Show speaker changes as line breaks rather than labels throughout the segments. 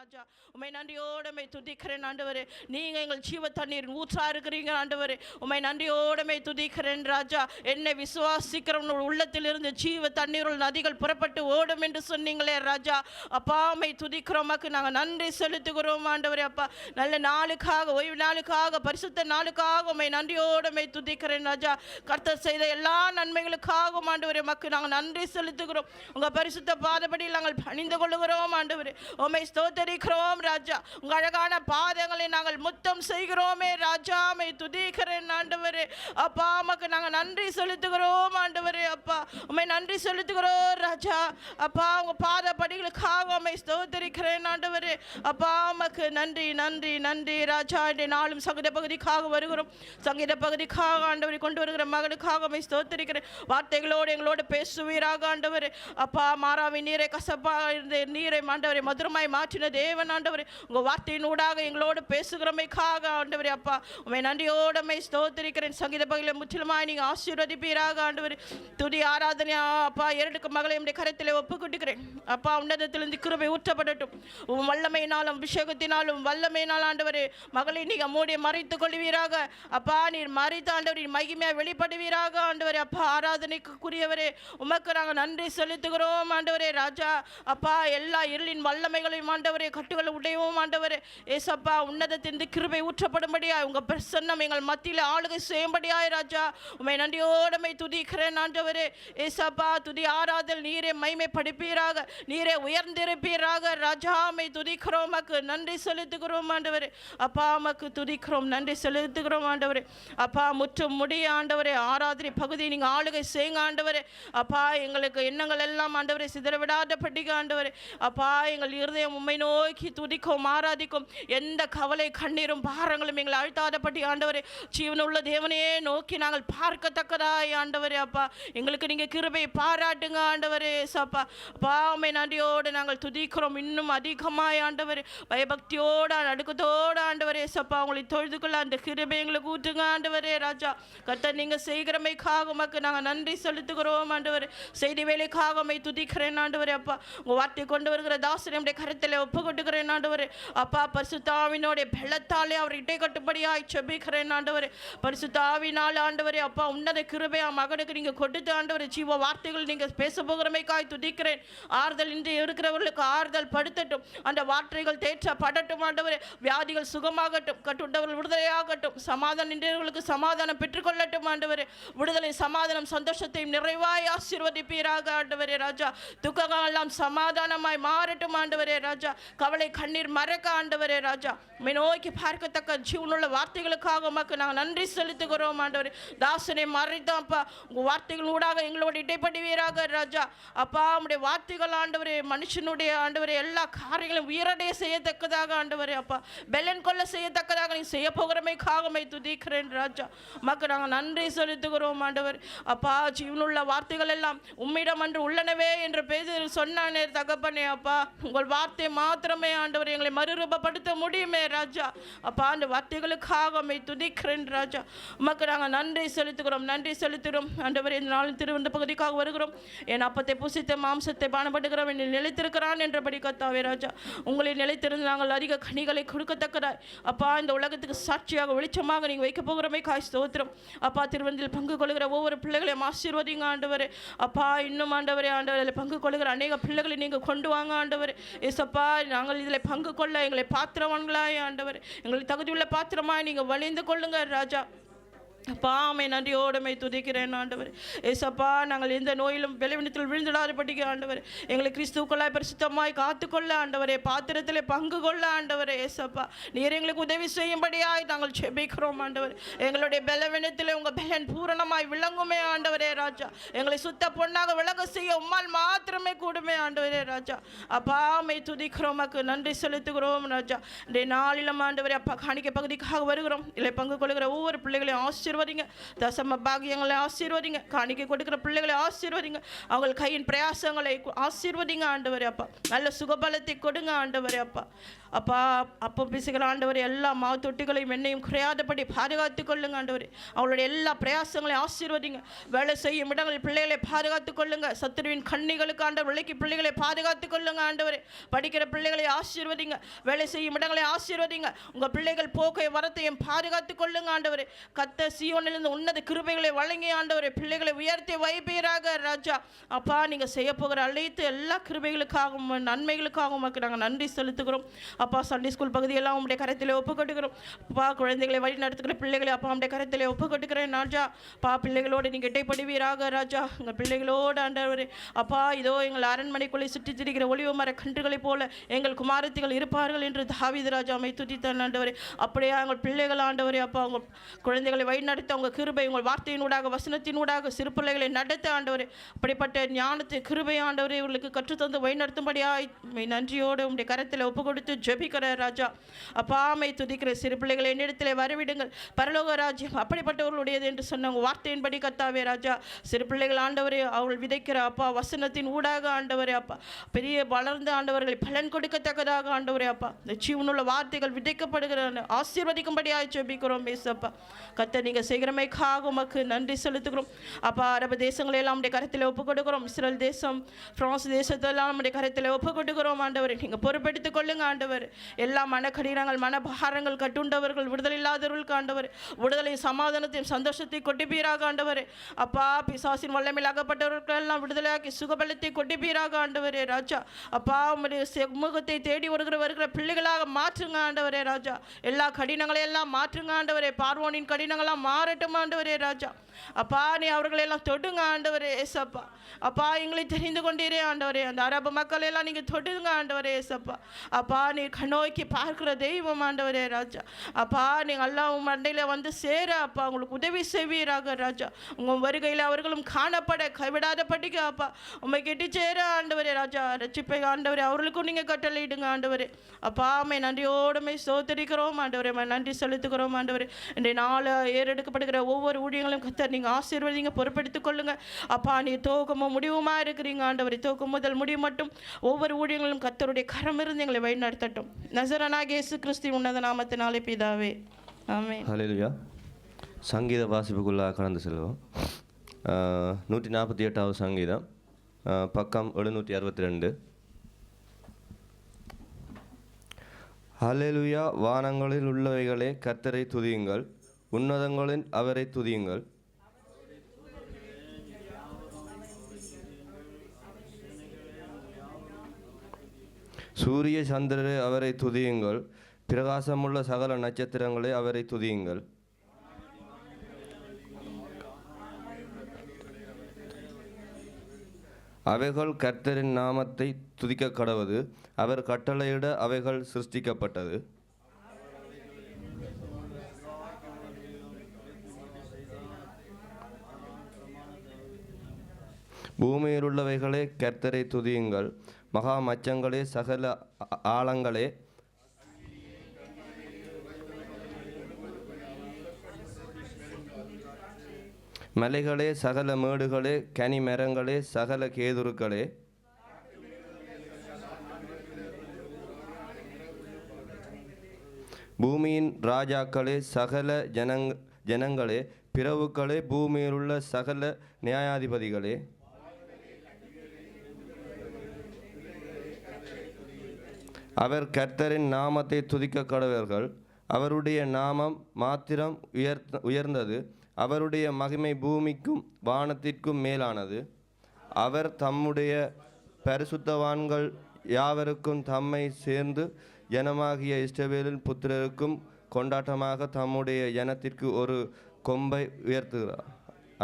ராஜா. உம்மை நன்றியோடமை துதிக்கிறேன் ஆண்டவரே. நீங்க எங்கள் ஜீவ தண்ணீர் ஊற்றா இருக்கிறீங்க ஆண்டவரே. உம்மை நன்றியோடமை துதிக்கிறேன் ராஜா. என்னை விசுவாசிக்கிறவங்க உள்ளத்திலிருந்து ஜீவ தண்ணீருள் நதிகள் புறப்பட்டு ஓடும் என்று சொன்னீங்களே ராஜா. அப்பா உம்மை துதிக்கிறோமாக்கு நாங்கள் நன்றி செலுத்துகிறோம் ஆண்டவரே. அப்பா நல்ல நாளுக்காக, ஓய்வு நாளுக்காக, பரிசுத்த நாளுக்காக உம்மை நன்றியோடமை துதிக்கிறேன் ராஜா. கர்த்தர் செய்த எல்லா நன்மைகளுக்காக ஆண்டவரே மக்கு நாங்கள் நன்றி செலுத்துகிறோம். உங்க பரிசுத்த பாதப்படி நாங்கள் பணிந்து கொள்ளுகிறோம் ஆண்டவரே. உம்மை ஸ்தோத்தரிக்கிறோம் ராஜா. உங்க அழகான பாதங்களை நாங்கள் முத்தம் செய்கிறோமே ராஜா. உம்மை துதிக்கிறேன் ஆண்டவரே. அப்பா உமக்கு நாங்கள் நன்றி செலுத்துகிறோம் ஆண்டவரே. அப்பா உம்மை நன்றி செலுத்துகிறோம் ராஜா. அப்பா உங்க பாத படிகளுக்காக உம்மை ஸ்தோத்தரிக்கிறேன் ஆண்டவரே. அப்பா உமக்கு நன்றி நன்றி நன்றி ராஜா. இந்த நாளும் சங்கீத பகுதிக்காக வருகிறோம். சங்கீத பகுதிக்காக ஆண்டவரை கொண்டு வருகிற மகனுக்காக உம்மை ஸ்தோத்தரிக்கிறேன். வார்த்தைகளோடு எங்களோடு பேசுவீராக ஆண்டவரே. அப்பா மாறாவி நீரை கசப்பா இருந்த நீரை ஆண்டவரை மதுரமாய் மாற்றின தேவன் ஆண்டவரே. உங்க வார்த்தையின் ஊடாக எங்களோடு பேசுகிறமைக்காக ஆண்டவரே. அப்பா உம்மை நன்றியோடமை ஸ்தோத்திரிக்கிறேன். சங்கீத பகுதியில் முற்றிலுமாய் நீங்க ஆசீர்வதிப்பீராக ஆண்டவரே. துதி ஆராதனை அப்பா இரண்டுக்கு மகளை என்னுடைய கரத்தில் ஒப்புக்கொடுக்கிறேன். அப்பா உன்னதத்திலிருந்து கிருபை ஊற்றப்படட்டும். வல்லமையினாலும் அபிஷேகத்தினாலும் வல்லமையினால் ஆண்டவரே மகளை நீங்க மூடி மறைத்துக் கொள்வீராக. அப்பா நீர் மறைத்த ஆண்டவரே மகிமையா வெளிப்படுவீராக ஆண்டவரே. அப்பா ஆராதனைக்குரியவரே உமக்கு நாங்கள் நன்றி செலுத்துகிறோம் ஆண்டவரே ராஜா. அப்பா எல்லா இருளின் வல்லமைகளையும் ஆண்டவரே கட்டுகளை உடையவும் ஆண்டவரே ஏசப்பா உன்னதத்திலிருந்து கிருபை ஊற்றப்படும்படியாய் உங்க பிரசன்னம் எங்கள் மத்தியில் ஆளுகை செய்யும்படியாய் ராஜா. உம்மை நன்றியோடமை துதிக்கிறேன் ஆண்டவரே. ஏசப்பா துதி ஆராதல் நீரே மைமை படிப்பீராக, நீரே உயர்ந்திருப்பீராக ராஜா. உம்மை துதிக்கிறோம், உமக்கு நன்றி செலுத்துகிறோம் ஆண்டவரே. அப்பா உமக்கு துதிக்கிறோம், நன்றி செலுத்துகிறோம் ஆண்டவரே. அப்பா முற்றும் முடிய ஆண்டவரே ஆராதனை பகுதியை நீங்க ஆளுகை செய்யுங்க ஆண்டவரே. அப்பா எங்களுக்கு எண்ணங்கள் எல்லாம் ஆண்டவரை சிதற விடாத படிக்க ஆண்டவரே. அப்பா எங்கள் இருதயம் உம்மை நோக்கி துதிக்கும் ஆராதிக்கும். எந்த கவலை கண்ணீரும் பாரங்களும் எங்களை அழுத்தாதபடி ஆண்டவரே ஜீவனுள்ள தேவனையே நோக்கி நாங்கள் பார்க்கத்தக்கதாய் ஆண்டவரே. அப்பா எங்களுக்கு நீங்க கிருபை பாராட்டுங்க ஆண்டவரே. சப்பா அப்பா உம்மை நன்றியோடு நாங்கள் துதிக்கிறோம். இன்னும் அதிகமாய் ஆண்டவரே பயபக்தியோட நடுக்கத்தோடு ஆண்டவரே சப்பா உங்களை தொழுதுக்குள்ள அந்த கிருபை எங்களுக்கு ஊற்றுங்க ஆண்டவரே ராஜா. கர்த்தர் நீங்க செய்கிறமைக்காக உமக்கு நாங்கள் நன்றி செலுத்துகிறோம் ஆண்டவரே. செய்தி வேலைக்காக உம்மை துதிக்கிறேன் ஆண்டவரே. அப்பா உங்க வார்த்தை கொண்டு வருகிற தாசனை நம்முடைய கரத்தில் ஒப்பு கொட்டுகிறேன் ஆண்டவரே. அப்பா பரிசுத்தாவினோடைய பெலத்தாலே அவர் இட்டை கட்டுப்படியாய் செபிக்கிறேன் ஆண்டவரே. பரிசுத்தாவினால் ஆண்டவரே அப்பா உன்னத கிருபை மகனுக்கு நீங்க கொடுத்து ஆண்டவரே ஜீவ வார்த்தைகள் நீங்க பேச போகிறமைக்காய் துதிக்கிறேன். ஆறுதல் இன்று இருக்கிறவர்களுக்கு ஆறுதல் படுத்தட்டும். அந்த வார்த்தைகள் தேற்றப்படட்டும் ஆண்டவரே. வியாதிகள் சுகமாகட்டும், கட்டுண்டவர்கள் விடுதலையாகட்டும், சமாதானம் நின்றவர்களுக்கு சமாதானம் பெற்றுக்கொள்ளட்டும் ஆண்டவரே. விடுதலை சமாதானம் சந்தோஷத்தையும் நிறைவாய் ஆசீர்வதிப்பீராக ஆண்டவரே ராஜா. துக்கங்கள் எல்லாம் சமாதானமாய் மாறட்டும் ஆண்டவரே ராஜா. கவலை கண்ணீர் மறக்க ஆண்டவரே ராஜா. உம்மை நோக்கி பார்க்கத்தக்க ஜீவனுள்ள வார்த்தைகளுக்காக உமக்கு நாங்கள் நன்றி செலுத்துகிறோம் ஆண்டவரே. தாசனை மறைத்தாப்பா உங்க வார்த்தைகள் ஊடாக எங்களோட இடைப்படுவீராக ராஜா. அப்பா உம்முடைய வார்த்தைகள் ஆண்டவரே மனுஷனுடைய ஆண்டவரே எல்லா காரியங்களும் உயரடைய செய்யத்தக்கதாக ஆண்டவரே அப்பா பெலன் கொள்ள செய்யத்தக்கதாக நீ செய்ய போகிறமைக்காக உம்மை துதிக்கிறேன் ராஜா. உமக்கு நாங்கள் நன்றி செலுத்துகிறோம் ஆண்டவர். அப்பா ஜீவனுள்ள வார்த்தைகள் எல்லாம் உம்மிடம் அன்று உள்ளனவே என்று பேசி சொன்னானே தகப்பனே. அப்பா உங்கள் வார்த்தை மாத்திரமே ஆண்டவர் எங்களை மறுரூபப்படுத்த முடியுமே ராஜா. அப்பா அந்த வார்த்தைகளுக்காக உம்மை துதிக்கிறேன் ராஜா. உமக்கு நாங்கள் நன்றி செலுத்துகிறோம், நன்றி செலுத்துகிறோம் ஆண்டவர். இந்த நாளில் திருவந்த பகுதிக்காக வருகிறோம். என் அப்பத்தை புசித்த மாம்சத்தை பானப்படுகிறோம் என்னை நிலைத்திருக்கிறான் என்றபடி கர்த்தாவே ராஜா. உங்களை நிலைத்திருந்து நாங்கள் அதிக கனிகளை கொடுக்கத்தக்கதாய் அப்பா இந்த உலகத்துக்கு சாட்சியாக வெளிச்சமாக நீங்கள் வைக்க போகிறோமே காய் ஸ்தோத்திரம். அப்பா திருவந்தில் பங்கு கொள்கிற ஒவ்வொரு பிள்ளைகளையும் ஆசீர்வதிங்க ஆண்டவரே. அப்பா இன்னும் ஆண்டவரே ஆண்டவரில் பங்கு கொள்கிற அநேக பிள்ளைகளை நீங்கள் கொண்டு வாங்க ஆண்டவர். ஏசப்பா நாங்கள் இதில் பங்கு கொள்ள எங்களை பாத்திரவான்களாய் ஆண்டவர் எங்களை தகுதியுள்ள பாத்திரமாய் நீங்கள் வழிந்து கொள்ளுங்க ராஜா. அப்பா உம்மை நன்றியோடுமை துதிக்கிறேன் ஆண்டவர். ஏசப்பா நாங்கள் எந்த நோயிலும் விளைவினத்தில் விழுந்துடாத படிக்க ஆண்டவர் எங்களை கிறிஸ்துக்குள்ளாய் பரிசுத்தமாய் காத்துக்கொள்ள ஆண்டவரே. பாத்திரத்தில் பங்கு கொள்ள ஆண்டவரே. ஏசப்பா நீர் எங்களுக்கு உதவி செய்யும்படியாய் நாங்கள் செபிக்கிறோம் ஆண்டவர். எங்களுடைய பலவீனத்தில் உங்கள் பலன் பூரணமாய் விளங்குமே ஆண்டவரே ராஜா. எங்களை சுத்த பொண்ணாக விளங்க செய்ய உம்மால் மாத்திரமே கூடுமே ஆண்டவரே ராஜா. அப்பா உம்மை துதிக்கிறோம், நன்றி செலுத்துகிறோம் ராஜா. இந்த நாளிலும் ஆண்டவரே அப்பா காணிக்கை பகுதிக்காக வருகிறோம். இல்லை பங்கு கொள்கிற ஒவ்வொரு பிள்ளைகளையும் ஆசீர்வதிங்க ஆசீர்வதிங்க. தசம பாகியங்களை ஆசீர்வதிங்க. காணிக்கை கொடுக்கிற பிள்ளைகளை ஆசீர்வதிங்க. அவங்கள் கையின் பிரயாசங்களை ஆசீர்வதிங்க ஆண்டவரே அப்பா. நல்ல சுகபலத்தை கொடுங்க ஆண்டவரே அப்பா. அப்பா அப்போ பிசுகிற ஆண்டவரே எல்லா மாவு தொட்டிகளையும் எண்ணெயும் குறையாதபடி பாதுகாத்து கொள்ளுங்க ஆண்டவரே. அவளுடைய எல்லா பிரயாசங்களையும் ஆசீர்வதிங்க. வேலை செய்யும் இடங்களில் பிள்ளைகளை பாதுகாத்து கொள்ளுங்க. சத்துருவின் கண்ணிகளுக்கு ஆண்டவர் விலைக்கு பிள்ளைகளை பாதுகாத்து கொள்ளுங்க ஆண்டவரே. படிக்கிற பிள்ளைகளை ஆசீர்வதிங்க. வேலை செய்யும் இடங்களை ஆசீர்வதிங்க. உங்கள் பிள்ளைகள் போக்கை வரத்தையும் பாதுகாத்து கொள்ளுங்க ஆண்டவரே. கத்த சீயோனிலிருந்து உன்னத கிருபைகளை வழங்கி ஆண்டவரே பிள்ளைகளை உயர்த்தி வைப்பீராக ராஜா. அப்பா நீங்கள் செய்ய போகிற அழைத்து எல்லா கிருபைகளுக்காகவும் நன்மைகளுக்காகவும் நாங்கள் நன்றி செலுத்துகிறோம். அப்பா சண்டே ஸ்கூல் பகுதியெல்லாம் உங்களுடைய கரத்தில் ஒப்புக்கொட்டுக்கிறோம். அப்பா குழந்தைகளை வழி நடத்துகிற பிள்ளைகளை அப்பா உங்களுடைய கரத்தில் ஒப்புக்கொட்டுக்கிறேன் ராஜா. அப்பா பிள்ளைகளோடு நீங்கள் இடைப்படுவீராக ராஜா. உங்கள் பிள்ளைகளோடு ஆண்டவரே அப்பா இதோ எங்கள் அரண்மனைக்குள்ளே சுற்றி திரிகிற ஒளிவு மர கன்றுகளைப் போல எங்கள் குமாரத்திகள் இருப்பார்கள் என்று தாவீது ராஜா அமை துதித்தான் ஆண்டவரே. அப்படியே எங்கள் பிள்ளைகள் ஆண்டவரே அப்பா உங்கள் குழந்தைகளை வழி நடத்த உங்கள் கிருபை உங்கள் வார்த்தையினூடாக வசனத்தினூடாக சிறு பிள்ளைகளை நடத்த ஆண்டவரே. அப்படிப்பட்ட ஞானத்தை கிருபை ஆண்டவரே இவர்களுக்கு கற்றுத்தந்து வழி நடத்தும்படியாய் நன்றியோடு உங்களுடைய கரத்தில் ஒப்பு கொடுத்து ஜெபிக்கிற ராஜா. அப்பா மை துதிக்கிற சிறு பிள்ளைகளை என்னிடத்தில் வரவிடுங்கள். பரலோக ராஜ்யம் அப்படிப்பட்டவர்களுடையது என்று சொன்ன உங்கள் வார்த்தையின்படி கத்தாவே ராஜா. சிறு பிள்ளைகள் ஆண்டவரே அவள் விதைக்கிற அப்பா வசனத்தின் ஊடாக ஆண்டவரே அப்பா பெரிய வளர்ந்த ஆண்டவர்களை பலன் கொடுக்கத்தக்கதாக ஆண்டவரே அப்பா இந்த ஜீவனுள்ள வார்த்தைகள் விதைக்கப்படுகிற ஆசீர்வதிக்கும்படியாக ஜெபிக்கிறோம் ஏசப்பா. கத்த நீங்கள் செய்கிறமைக்காக உமக்கு நன்றி செலுத்துகிறோம். அப்பா அரபு தேசங்களெல்லாம் நம்முடைய கரத்தில் ஒப்பு கொடுக்கிறோம். இஸ்ரேல் தேசம் பிரான்ஸ் தேசத்தெல்லாம் நம்முடைய கரத்தில் ஒப்பு கொடுக்கிறோம் ஆண்டவரை. நீங்கள் பொறுப்பெடுத்துக் கொள்ளுங்க ஆண்டவர். எல்லா மனக்கடினங்கள் மனபாரங்கள் கட்டுண்டவர்கள் விடுதலை இல்லாதவர்களுக்கு ஆண்டவர் விடுதலை சமாதானத்தையும் சந்தோஷத்தை கொட்டிப்பீராக ஆண்டவரே. அப்பா பிசாசின் வல்லமையில் அகப்பட்டவர்கள் எல்லாம் விடுதலையாக்கி சுகபலத்தை கொட்டிப்பீராக ஆண்டவரே ராஜா. அப்பா உம்முடைய முகத்தை தேடி வருகிற பிள்ளைகளாக மாற்றுங்க ஆண்டவரே ராஜா. எல்லா கடினங்களை எல்லாம் மாற்றுங்க ஆண்டவரே. பார்வோனின் கடினங்களாம் மாறட்டும் ஆண்டவரே ராஜா. அப்பா நீ அவர்களெல்லாம் தொடுங்க ஆண்டவரே ஏசப்பா. அப்பா எங்களை தெரிந்து கொண்டீரே ஆண்டவரே. அந்த அரபு மக்கள் எல்லாம் நீங்கள் தொடுங்க ஆண்டவரே ஏசப்பா. அப்பா நீ கண்ணோக்கி பார்க்கிற தெய்வம் ஆண்டவரே ராஜா. அப்பா நீங்கள் எல்லாம் மண்டையில் வந்து சேர அப்பா உங்களுக்கு உதவி செய்வீராக ராஜா. உங்கள் வருகையில் அவர்களும் காணப்பட கைவிடாத படிக்க அப்பா உண்மை கெட்டி சேர ஆண்டவரே ராஜா. ரட்சிப்பை ஆண்டவரே அவர்களுக்கும் நீங்கள் கட்டளையிடுங்க ஆண்டவரே. அப்பா அம்மை நன்றியோடுமை சோதரிக்கிறோம் ஆண்டவரே. நன்றி செலுத்துகிறோம் ஆண்டவரே. இன்றைய நாள் ஏறெடுக்கப்படுகிற ஒவ்வொரு ஊழியங்களையும் கத்த நீங்கள் ஆசீர்வதிங்க பொறுப்பெடுத்துக் கொள்ளுங்க அப்பா. நீ துவக்கமும் முடிவுமா இருக்கிறீங்க ஆண்டவரே. துவக்கம் முதல் முடிவு மட்டும் ஒவ்வொரு ஊழியங்களும் கர்த்தருடைய கரம் இருந்து எங்களை வழிநடத்தட்டும். நசரேயனாகிய இயேசு கிறிஸ்துவின் உன்னத நாமத்தினாலே பிதாவே ஆமென்.
ஹல்லேலூயா. சங்கீத வாசிப்புக்குள்ளாக கடந்து செல்வோம். 148வது சங்கீதம் பக்கம் 762. ஹல்லேலூயா. வானங்களில் உள்ளவைகளே கர்த்தரை துதியுங்கள், உன்னதங்களில் அவரை துதியுங்கள். சூரிய சந்திரரே அவரை துதியுங்கள், பிரகாசமுள்ள சகல நட்சத்திரங்களே அவரை துதியுங்கள். அவைகள் கர்த்தரின் நாமத்தை துதிக்க கடவது, அவர் கட்டளையிட அவைகள் சிருஷ்டிக்கப்பட்டது. பூமியில் உள்ளவைகளே கர்த்தரை துதியுங்கள், மகா மச்சங்களே சகல ஆழங்களே மலைகளே சகல மேடுகளே கனி மரங்களே சகல கேதுருக்களே பூமியின் ராஜாக்களே சகல ஜனங்களே பிரவுக்களே பூமியிலுள்ள சகல நியாயாதிபதிகளே அவர் கர்த்தரின் நாமத்தை துதிக்க கடவர்கள். அவருடைய நாமம் மாத்திரம் உயர்ந்தது, அவருடைய மகிமை பூமிக்கும் வானத்திற்கும் மேலானது. அவர் தம்முடைய பரிசுத்தவான்கள் யாவருக்கும் தம்மை சேர்ந்து ஜனமாகிய இஸ்ரவேலின் புத்திரருக்கும் கொண்டாட்டமாக தம்முடைய ஜனத்திற்கு ஒரு கொம்பை உயர்த்துகிறார்.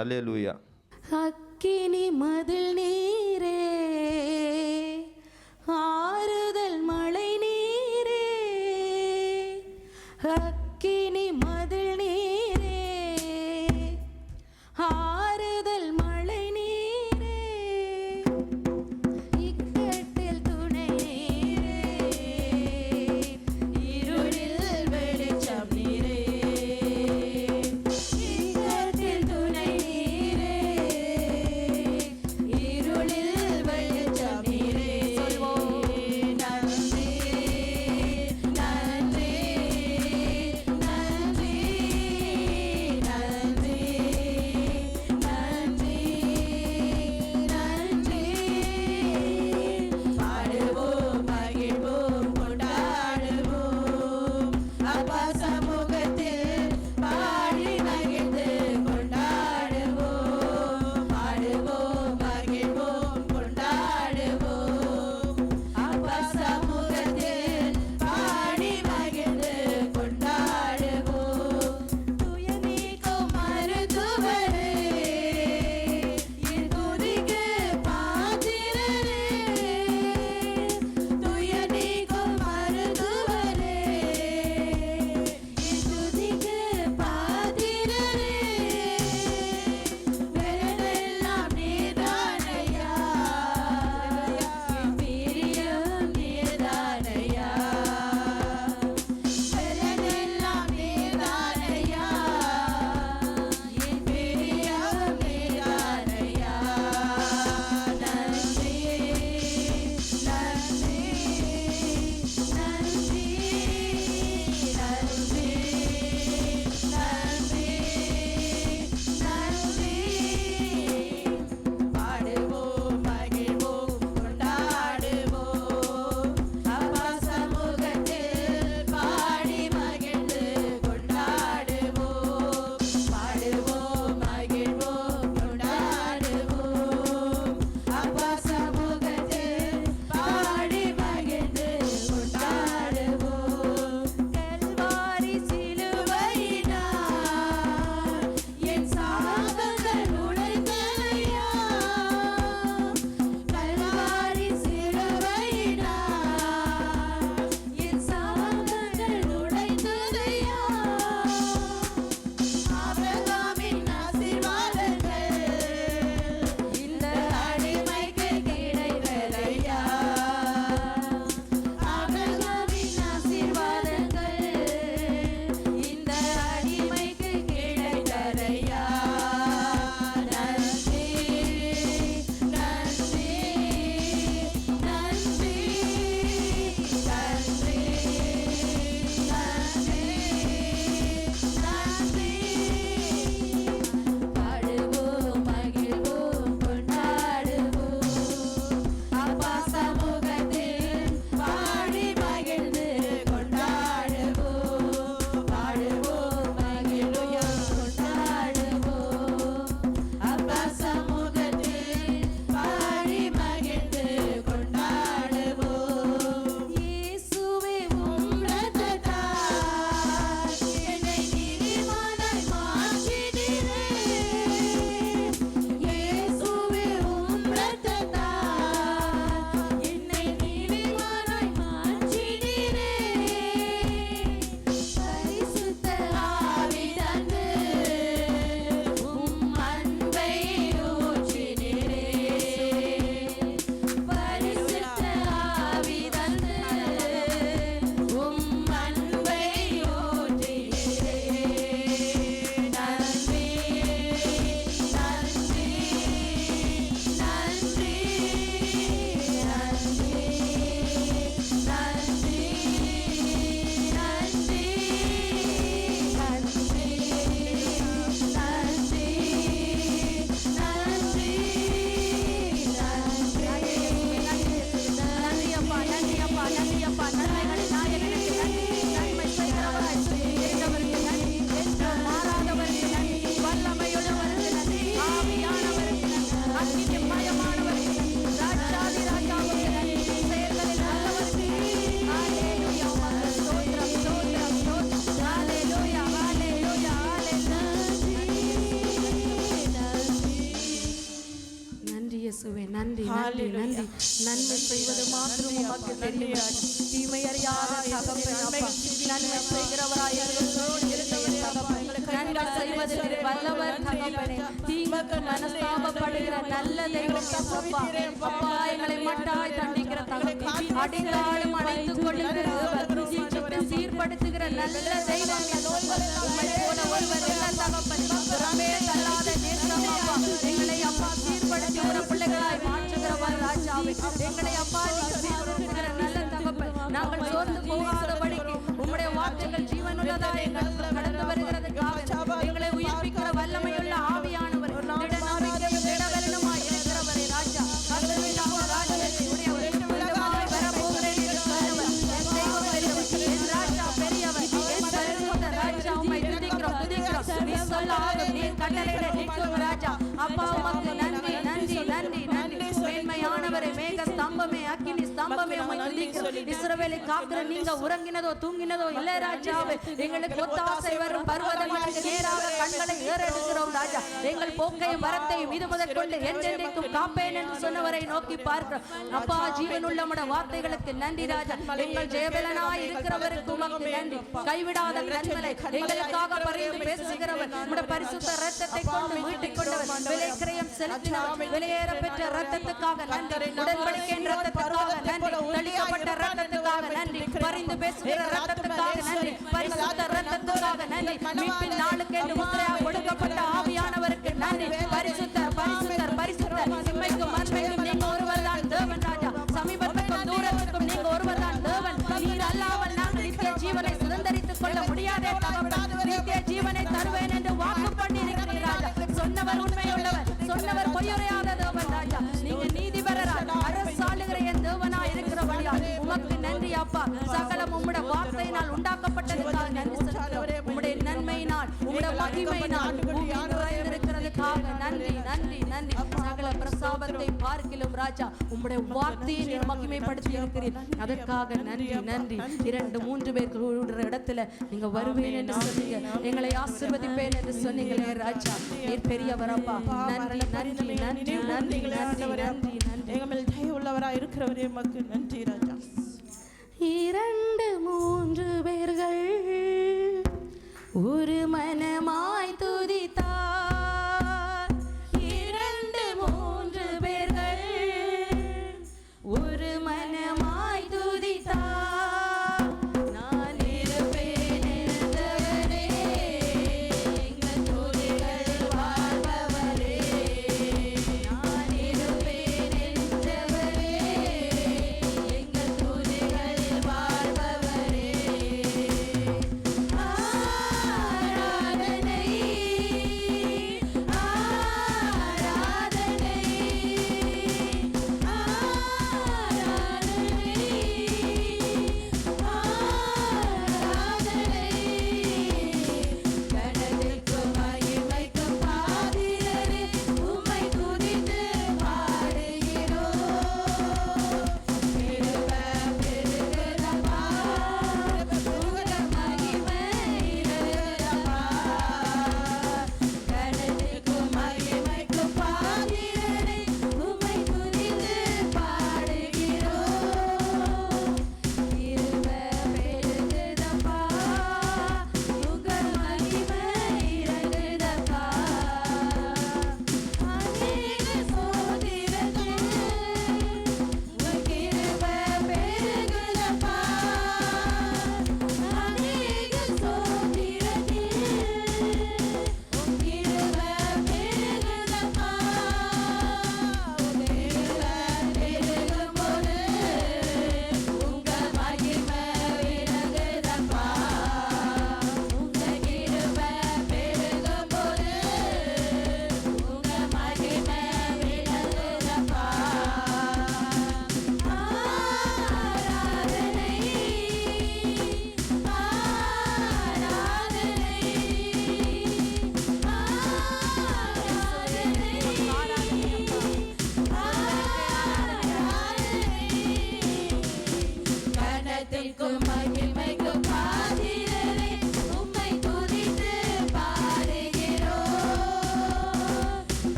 அல்லேலூயா.
அக்கினி மதில் நீரே, ஆறுதல் மழை நீரே, அக்கினி மதில் நீரே, ஆறுதல் மழை நீரே, இக்கட்டில் துணை நீரே, இருளில் வெளிச்சம் நீரே, இக்கட்டில் நன்றி நன்றி. நன்மை செய்வது மாத்திரம் உமக்கு தெரியும் ராஜா. தீமை அறியாத தகப்பன் அப்பா. நன்மை செய்கிறவராய் எங்களோடு இருக்கிற தகப்பன். நன்மை செய்வதில் வல்லவர் தகப்பனே. தீங்குக்கு மனஸ்தாபப்படுகிற நல்ல தெய்வம் அப்பா. அப்பா எங்களை மட்டாய் தண்டிக்கிற தகப்பன். அடித்தாலும் அணைத்துக் கொள்ளுகிற தேவன். சீர்படுத்துகிற நல்ல தெய்வம் உம்மை போல ஒருவர் இல்ல தகப்பன். புறமே தள்ளாத நேசம் அப்பா. எங்களை அப்பா சீர்படுத்துகிற பிள்ளைகளாய் மாற்றுகிறவர் ராஜாவே. எங்களை அப்பா நீங்க சீர்படுத்துகிற நல்ல தகப்பன். நாங்கள் சோர்ந்து போகாதபடிக்கு உம்முடைய வார்த்தைகள் ஜீவனுள்ளதாக எங்களுக்கு கடந்து வருகிறதுக்காக எங்களை உயிர்ப்பிக்கிற வல்லமையுள்ள ஆவியானவர். திட நம்பிக்கையும் திடவலனுமாய் இருக்கிறவரே ராஜா. கர்த்தருவின் ராஜ்யத்தை உடையவர். உலகமாய் வரப்போகிறேன் என்று சொன்னவர். என் தெய்வம் பெரியவர். என் ராஜா பெரியவர். என் பரிசுத்த ராஜா உம்மை துதிக்கிறோம் துதிக்கிறோம். நீ சொல்லாத நீர் கட்டளையிட நிற்கும் ராஜா. அப்பா உமக்கு நன்றி நன்றி நன்றி நன்றி. மேன்மையானவரே மேக ஸ்தம்பமே அக்கினி ஸ்தம்பமே உம்மை துதிக்கிறோம். இஸ்ரவேலை காக்கிற நீங்க உறங்கினதோ தூங்கினதோ இல்ல ராஜாவே. எங்களுக்கு ஒத்தாசை வரும் பர்வதங்களுக்கு நேராக கண்களை ஏறெடுக்கிறோம் ராஜா. எங்கள் போக்கையும் வரத்தையும் இது முதல் கொண்டு என்றென்றைக்கும் காப்பேன் என்று சொன்னவரை நோக்கி பார்க்கிறோம். அப்பா ஜீவனுள்ள உம்முடைய வார்த்தைகளுக்கு நன்றி ராஜா. எங்கள் ஜெயபலனாய் இருக்கிறவருக்கு உமக்கு நன்றி. கைவிடாத கண்மலை எங்களுக்காக பரிந்து பேசுகிறவர். உம்முடைய பரிசுத்த இரத்தத்தை கொண்டு மீட்டுக் கொண்டவர். விலை கிரயம் செலுத்தினவர். விலையேற பெற்ற இரத்தத்துக்காக நன்றி. உடன்படிக்கையின் இரத்தத்துக்காக நன்றி. தெளிக்கப்பட்ட இரத்தத்துக்காக நன்றி. பரிந்து பேசுகிற இரத்தத்துக்காக நன்றி. பரிசுத்த இரத்தத்துக்காக நன்றி. மீட்பின் நாளுக்கு என்று முத்திரையாக கொடுக்கப்பட்ட ஆவியானவருக்கு நன்றி. பரிசுத்தர் பரிசுத்தர் பரிசுத்தர். இம்மைக்கும் மண்மைக்கும் நீங்க ஒருவர் தான் தேவன் ராஜா. சமீபத்துக்கும் தூரத்துக்கும் நீங்க ஒருவர் தான் தேவன். நீர் அல்லாமல் நாங்கள் நித்திய ஜீவனை சுதந்தரித்துக் கொள்ள முடியாதே தகப்பன். நித்திய ஜீவனை தருவேன் என்று வாக்கு பண்ணி இருக்கிறீர் ராஜா. சொன்னவர் உண்மையுள்ளவர். சொன்னவர் பொய்யுரையாத தேவன் ராஜா. நீங்க நீதிபரராய் அரசாளுகிற என் தேவனாய் இருக்கிறபடியா உமக்கு நன்றி அப்பா. சகலம் உம்முடைய வார்த்தையினால் உண்டாக்கப்பட்டதுக்காக நன்றி செலுத்துகிறோம். உம்முடைய நன்மையினால் உம்முடைய மகிமையினால் பூமி நிறைந்திருக்கிறதுக்காக நன்றி நன்றி நன்றி. சகல பிரசாபத்தை பார்க்கிலும் ராஜா உம்முடைய வார்த்தையை நீர் மகிமைப்படுத்தி இருக்கிறீர். அதற்காக நன்றி நன்றி. 2-3 பேர் கூடுற இடத்துல நீங்க வருவேன் என்று சொன்னீங்க. எங்களை ஆசீர்வதிப்பேன் என்று சொன்னீங்களே ராஜா. நீர் பெரியவர் அப்பா. நன்றி நன்றி நன்றி நன்றி நன்றி நன்றி நன்றி.
எங்கள் மேல் தயவுள்ளவராய் இருக்கிறவரே உமக்கு நன்றி ராஜா.
2-3 பேர்கள் ஒரு மனமாய் துதித்தார். 2-3 பேர்கள் ஒரு மனமாய் துதித்தார். நான் இருப்பேன் என்றவரே, எங்கள் துதிகள் வாழ்பவரே. நான் இருப்பேன் என்றவரே, எங்கள் துதிகள் வாழ்பவரே.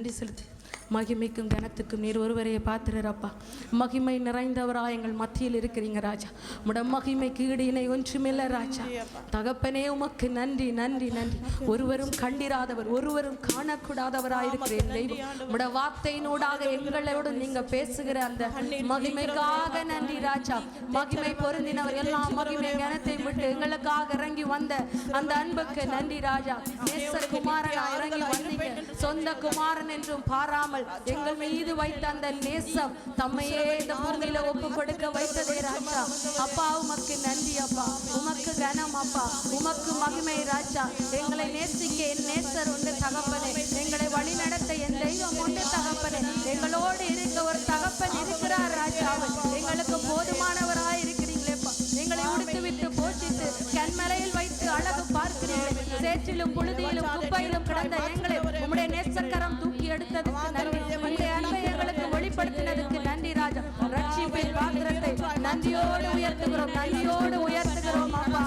நன்றி செலுத்து. மகிமைக்கும் கனத்துக்கும் நீர் ஒருவரையே பாத்திரப்பா. மகிமை நிறைந்தவரா எங்கள் மத்தியில் இருக்கிறீங்க ராஜா. உம்முடைய மகிமைக்கு ஈடு இணை ஒன்றுமில்லை ராஜா. தகப்பனே உமக்கு நன்றி நன்றி நன்றி. ஒருவரும் கண்டிராதவர், ஒருவரும் காணக்கூடாதவராயிருக்கிறேன் தெய்வம். உம்முடைய வார்த்தையினூடாக எங்களோடு நீங்க பேசுகிற அந்த மகிமைக்காக நன்றி ராஜா. மகிமை பொருந்தினவர் எல்லாம் மகிமை கனத்தை விட்டு எங்களுக்காக இறங்கி வந்த அந்த அன்புக்கு நன்றி ராஜா. நேசகுமாரன் இறங்கி வந்தீங்க. சொந்த குமாரன் என்றும் பாராமல் எங்கள் மீது வைத்த அந்த நேசம் தம்மையே இந்த பூமியில ஒப்பு கொடுக்க வைத்ததே ராஜா. அப்பா உமக்கு நன்றி அப்பா. உமக்கு கனம் அப்பா. உமக்கு மகிமை ராஜா. எங்களை நேசிக்க என் நேசர் உண்டு தகப்பனே. எங்களை வழி நடத்த என் தெய்வம் உண்டு தகப்பனே. எங்களோடு இருக்க ஒரு தகப்பன் இருக்கிறார் ராஜா. எங்களுக்கு போதுமானவராய் இருக்கிறீங்களேப்பா. எங்களை உடுத்து விட்டு போஷித்து கண்மலையில் வைத்து அழகு பார்க்கிறீர்கள். சேற்றிலும் புழுதியிலும் குப்பையிலும் கிடந்த எங்களை உம்முடைய நேசக்கரம் தூக்கி எடுத்ததுக்கு நன்றி. உம்முடைய அன்பை எங்களுக்கு வெளிப்படுத்தினதுக்கு நன்றி ராஜா. ரட்சிப்பின் பாத்திரத்தை நன்றியோடு உயர்த்துகிறோம், நன்றியோடு உயர்த்துகிறோம் அப்பா.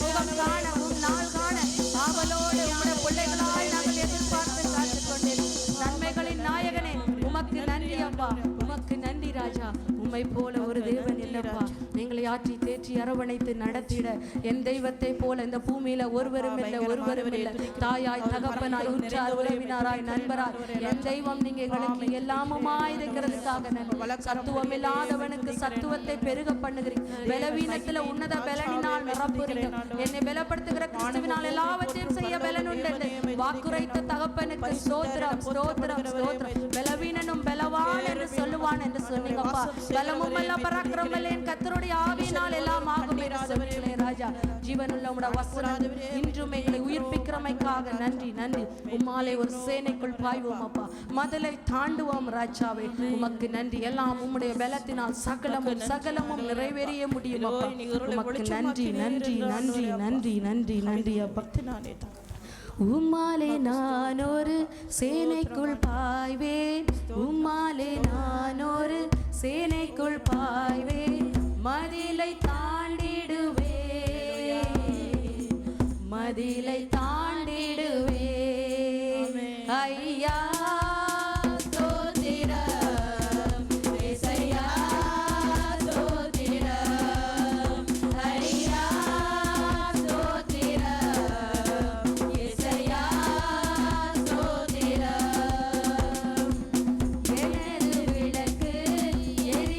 முகம் காண நாள் காண ஆவலோடு உம்முடைய பிள்ளைகளாய் நாங்கள் எதிர்பார்த்து காத்துக் கொண்டிருக்கிறோம். நன்மைகளின் நாயகனே உமக்கு நன்றி அப்பா. உமக்கு நன்றி ராஜா. உம்மை போல ஒரு தேவன் இல்லப்பா. எங்களை ஆற்றி தேற்றி அரவணைத்து நடத்திட என் தெய்வத்தை போல இந்த பூமியில ஒருவரும் இல்லை, ஒருவரும் இல்லை. தாயாய் தகப்பனாய் உற்றார் உறவினராய் நண்பராய் என் தெய்வம் நீங்க எங்களுக்கு எல்லாமுமாய் இருக்கிறதுக்காக நன்றி. சத்துவம் இல்லாதவனுக்கு சத்துவத்தை பெருக பண்ணுகிறீங்க. பலவீனத்துல உன்னத பலனினால் நிரப்புறீங்க. என்னை பலப்படுத்துகிற கிறிஸ்துவினால் எல்லாவற்றையும் செய்ய பலனுண்டு. வாக்குரைத்த தகப்பனுக்கு ஸ்தோத்திரம் ஸ்தோத்திரம் ஸ்தோத்திரம். பலவீனனும் பலவான் என்று சொல்லுவான் என்று சொன்னீங்கப்பா. பலமும் எல்லாம் பராக்கிரமம் என் கர்த்தருடைய ஆவியினால் எல்லாம் ஆகும் என்று சொன்னீங்களே ராஜா. ஜீவனுள்ள உம்முடைய வசனம் இன்றும் எங்களை உயிர்ப்பிக்கிறமைக்காக நன்றி நன்றி. உம்மாலே ஒரு சேனைக்குள் பாய்வோம் அப்பா. மதலை தாண்டுவோம் ராஜாவே. உமக்கு நன்றி. எல்லாம் உம்முடைய பலத்தினால் சகலமும் சகலமும் நிறைவேறிய முடியும் அப்பா. உமக்கு நன்றி நன்றி நன்றி நன்றி நன்றி நன்றி அப்பா. உம்மாலே நான் ஒரு சேனைக்குள் பாய்வேன். உம்மாலே நான் ஒரு சேனைக்குள் பாய்வேன். மதிலை தாண்டிடுவே, மதிலை தாண்டிடுவே. ஐயா விளக்கு எரி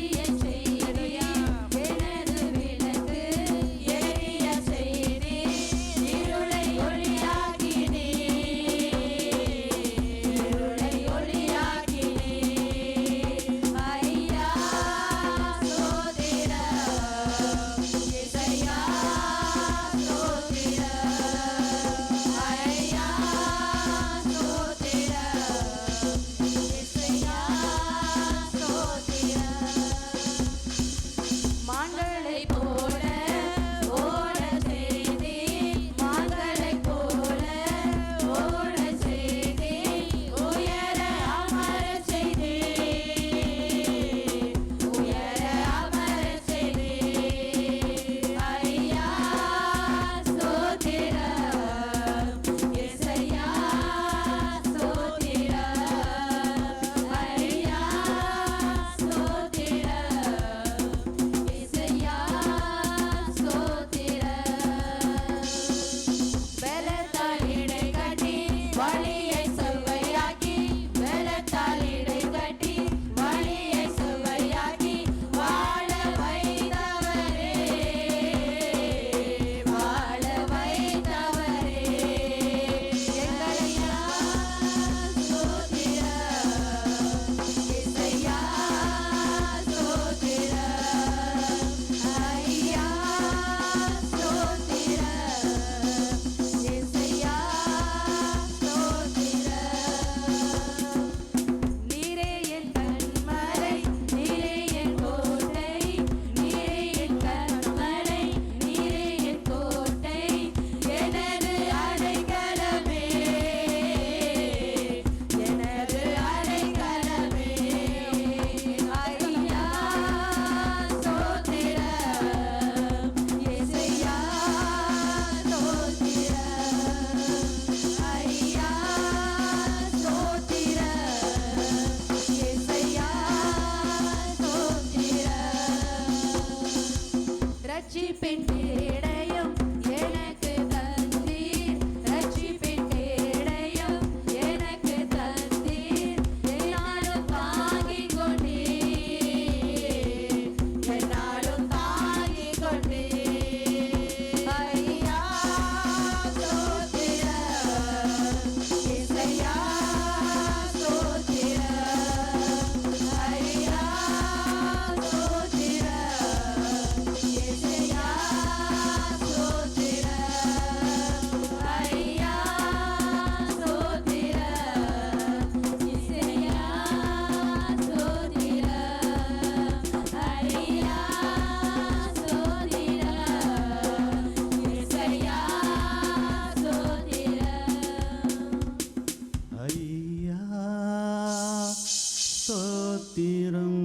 ஸ்தோத்திரம்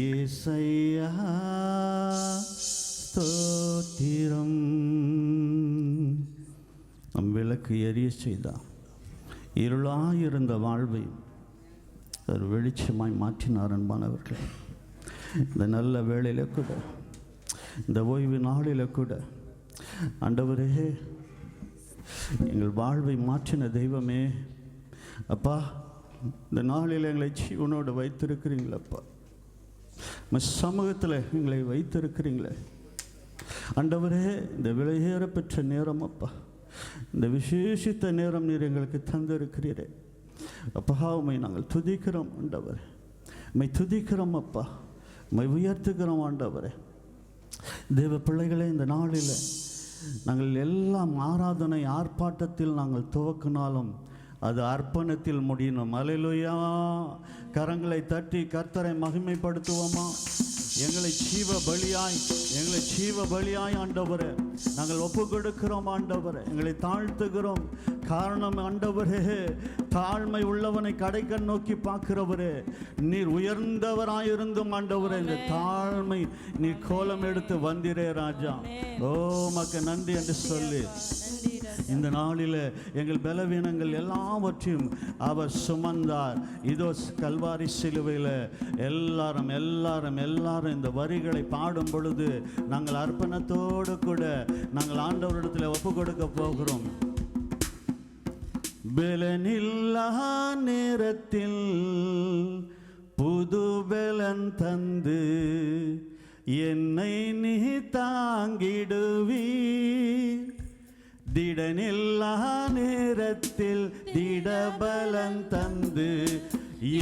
ஏசையா ஸ்தோத்திரம். நம் விளக்கு எரிய செய்தார். இருளாயிருந்த வாழ்வை ஒரு வெளிச்சமாய் மாற்றினார். அன்பானவர்கள், இந்த நல்ல வேளையில் கூட, இந்த ஓய்வு நாளில் கூட, ஆண்டவரே எங்கள் வாழ்வை மாற்றின தெய்வமே அப்பா, இந்த நாளில் எங்களை ஜீவனோடு வைத்திருக்கிறீங்களப்பா, சமூகத்தில் எங்களை வைத்திருக்கிறீங்களே ஆண்டவரே. இந்த விலையேற பெற்ற நேரம் அப்பா, இந்த விசேஷித்த நேரம் நீர் எங்களுக்கு தந்திருக்கிறீரே அப்பா. உம்மை நாங்கள் துதிக்கிறோம் ஆண்டவரே, உம்மை துதிக்கிறோம் அப்பா, உம்மை உயர்த்துக்கிறோம் ஆண்டவரே. தேவ பிள்ளைகளே, இந்த நாளில் நாங்கள் எல்லாம் ஆராதனை ஆர்ப்பாட்டத்தில் நாங்கள் துவக்கினாலும் அது அர்ப்பணத்தில் முடியணும். அல்லேலூயா. கரங்களை தட்டி கர்த்தரை மகிமைப்படுத்துவோமா? எங்களை ஜீவ பலியாய் ஆண்டவரே நாங்கள் ஒப்பு கொடுக்கிறோம் ஆண்டவரே, எங்களை தாழ்த்துகிறோம். காரணம் ஆண்டவரே, தாழ்மை உள்ளவனை கடைக்கண் நோக்கி பார்க்கிறவரே, நீர் உயர்ந்தவராயிருந்தும் ஆண்டவரே இந்த தாழ்மை நீர் கோலம் எடுத்து வந்திரே ராஜா. ஓ மக்க நன்றி என்று சொல்லி இந்த நாளில் எங்கள் பலவீனங்கள் எல்லாவற்றையும் அவர் சுமந்தார். இதோ கல்வாரி சிலுவையில் எல்லாரும் எல்லாரும் எல்லாரும் இந்த வரிகளை பாடும் பொழுது நாங்கள் அர்ப்பணத்தோடு கூட நாங்கள் ஆண்டவரிடத்தில் ஒப்பு கொடுக்க போகிறோம். பலனில்லா நேரத்தில் புது பலன் தந்து என்னை நீ தாங்கிடுவீர். திடனில்லா நேரத்தில் திடபலன் தந்து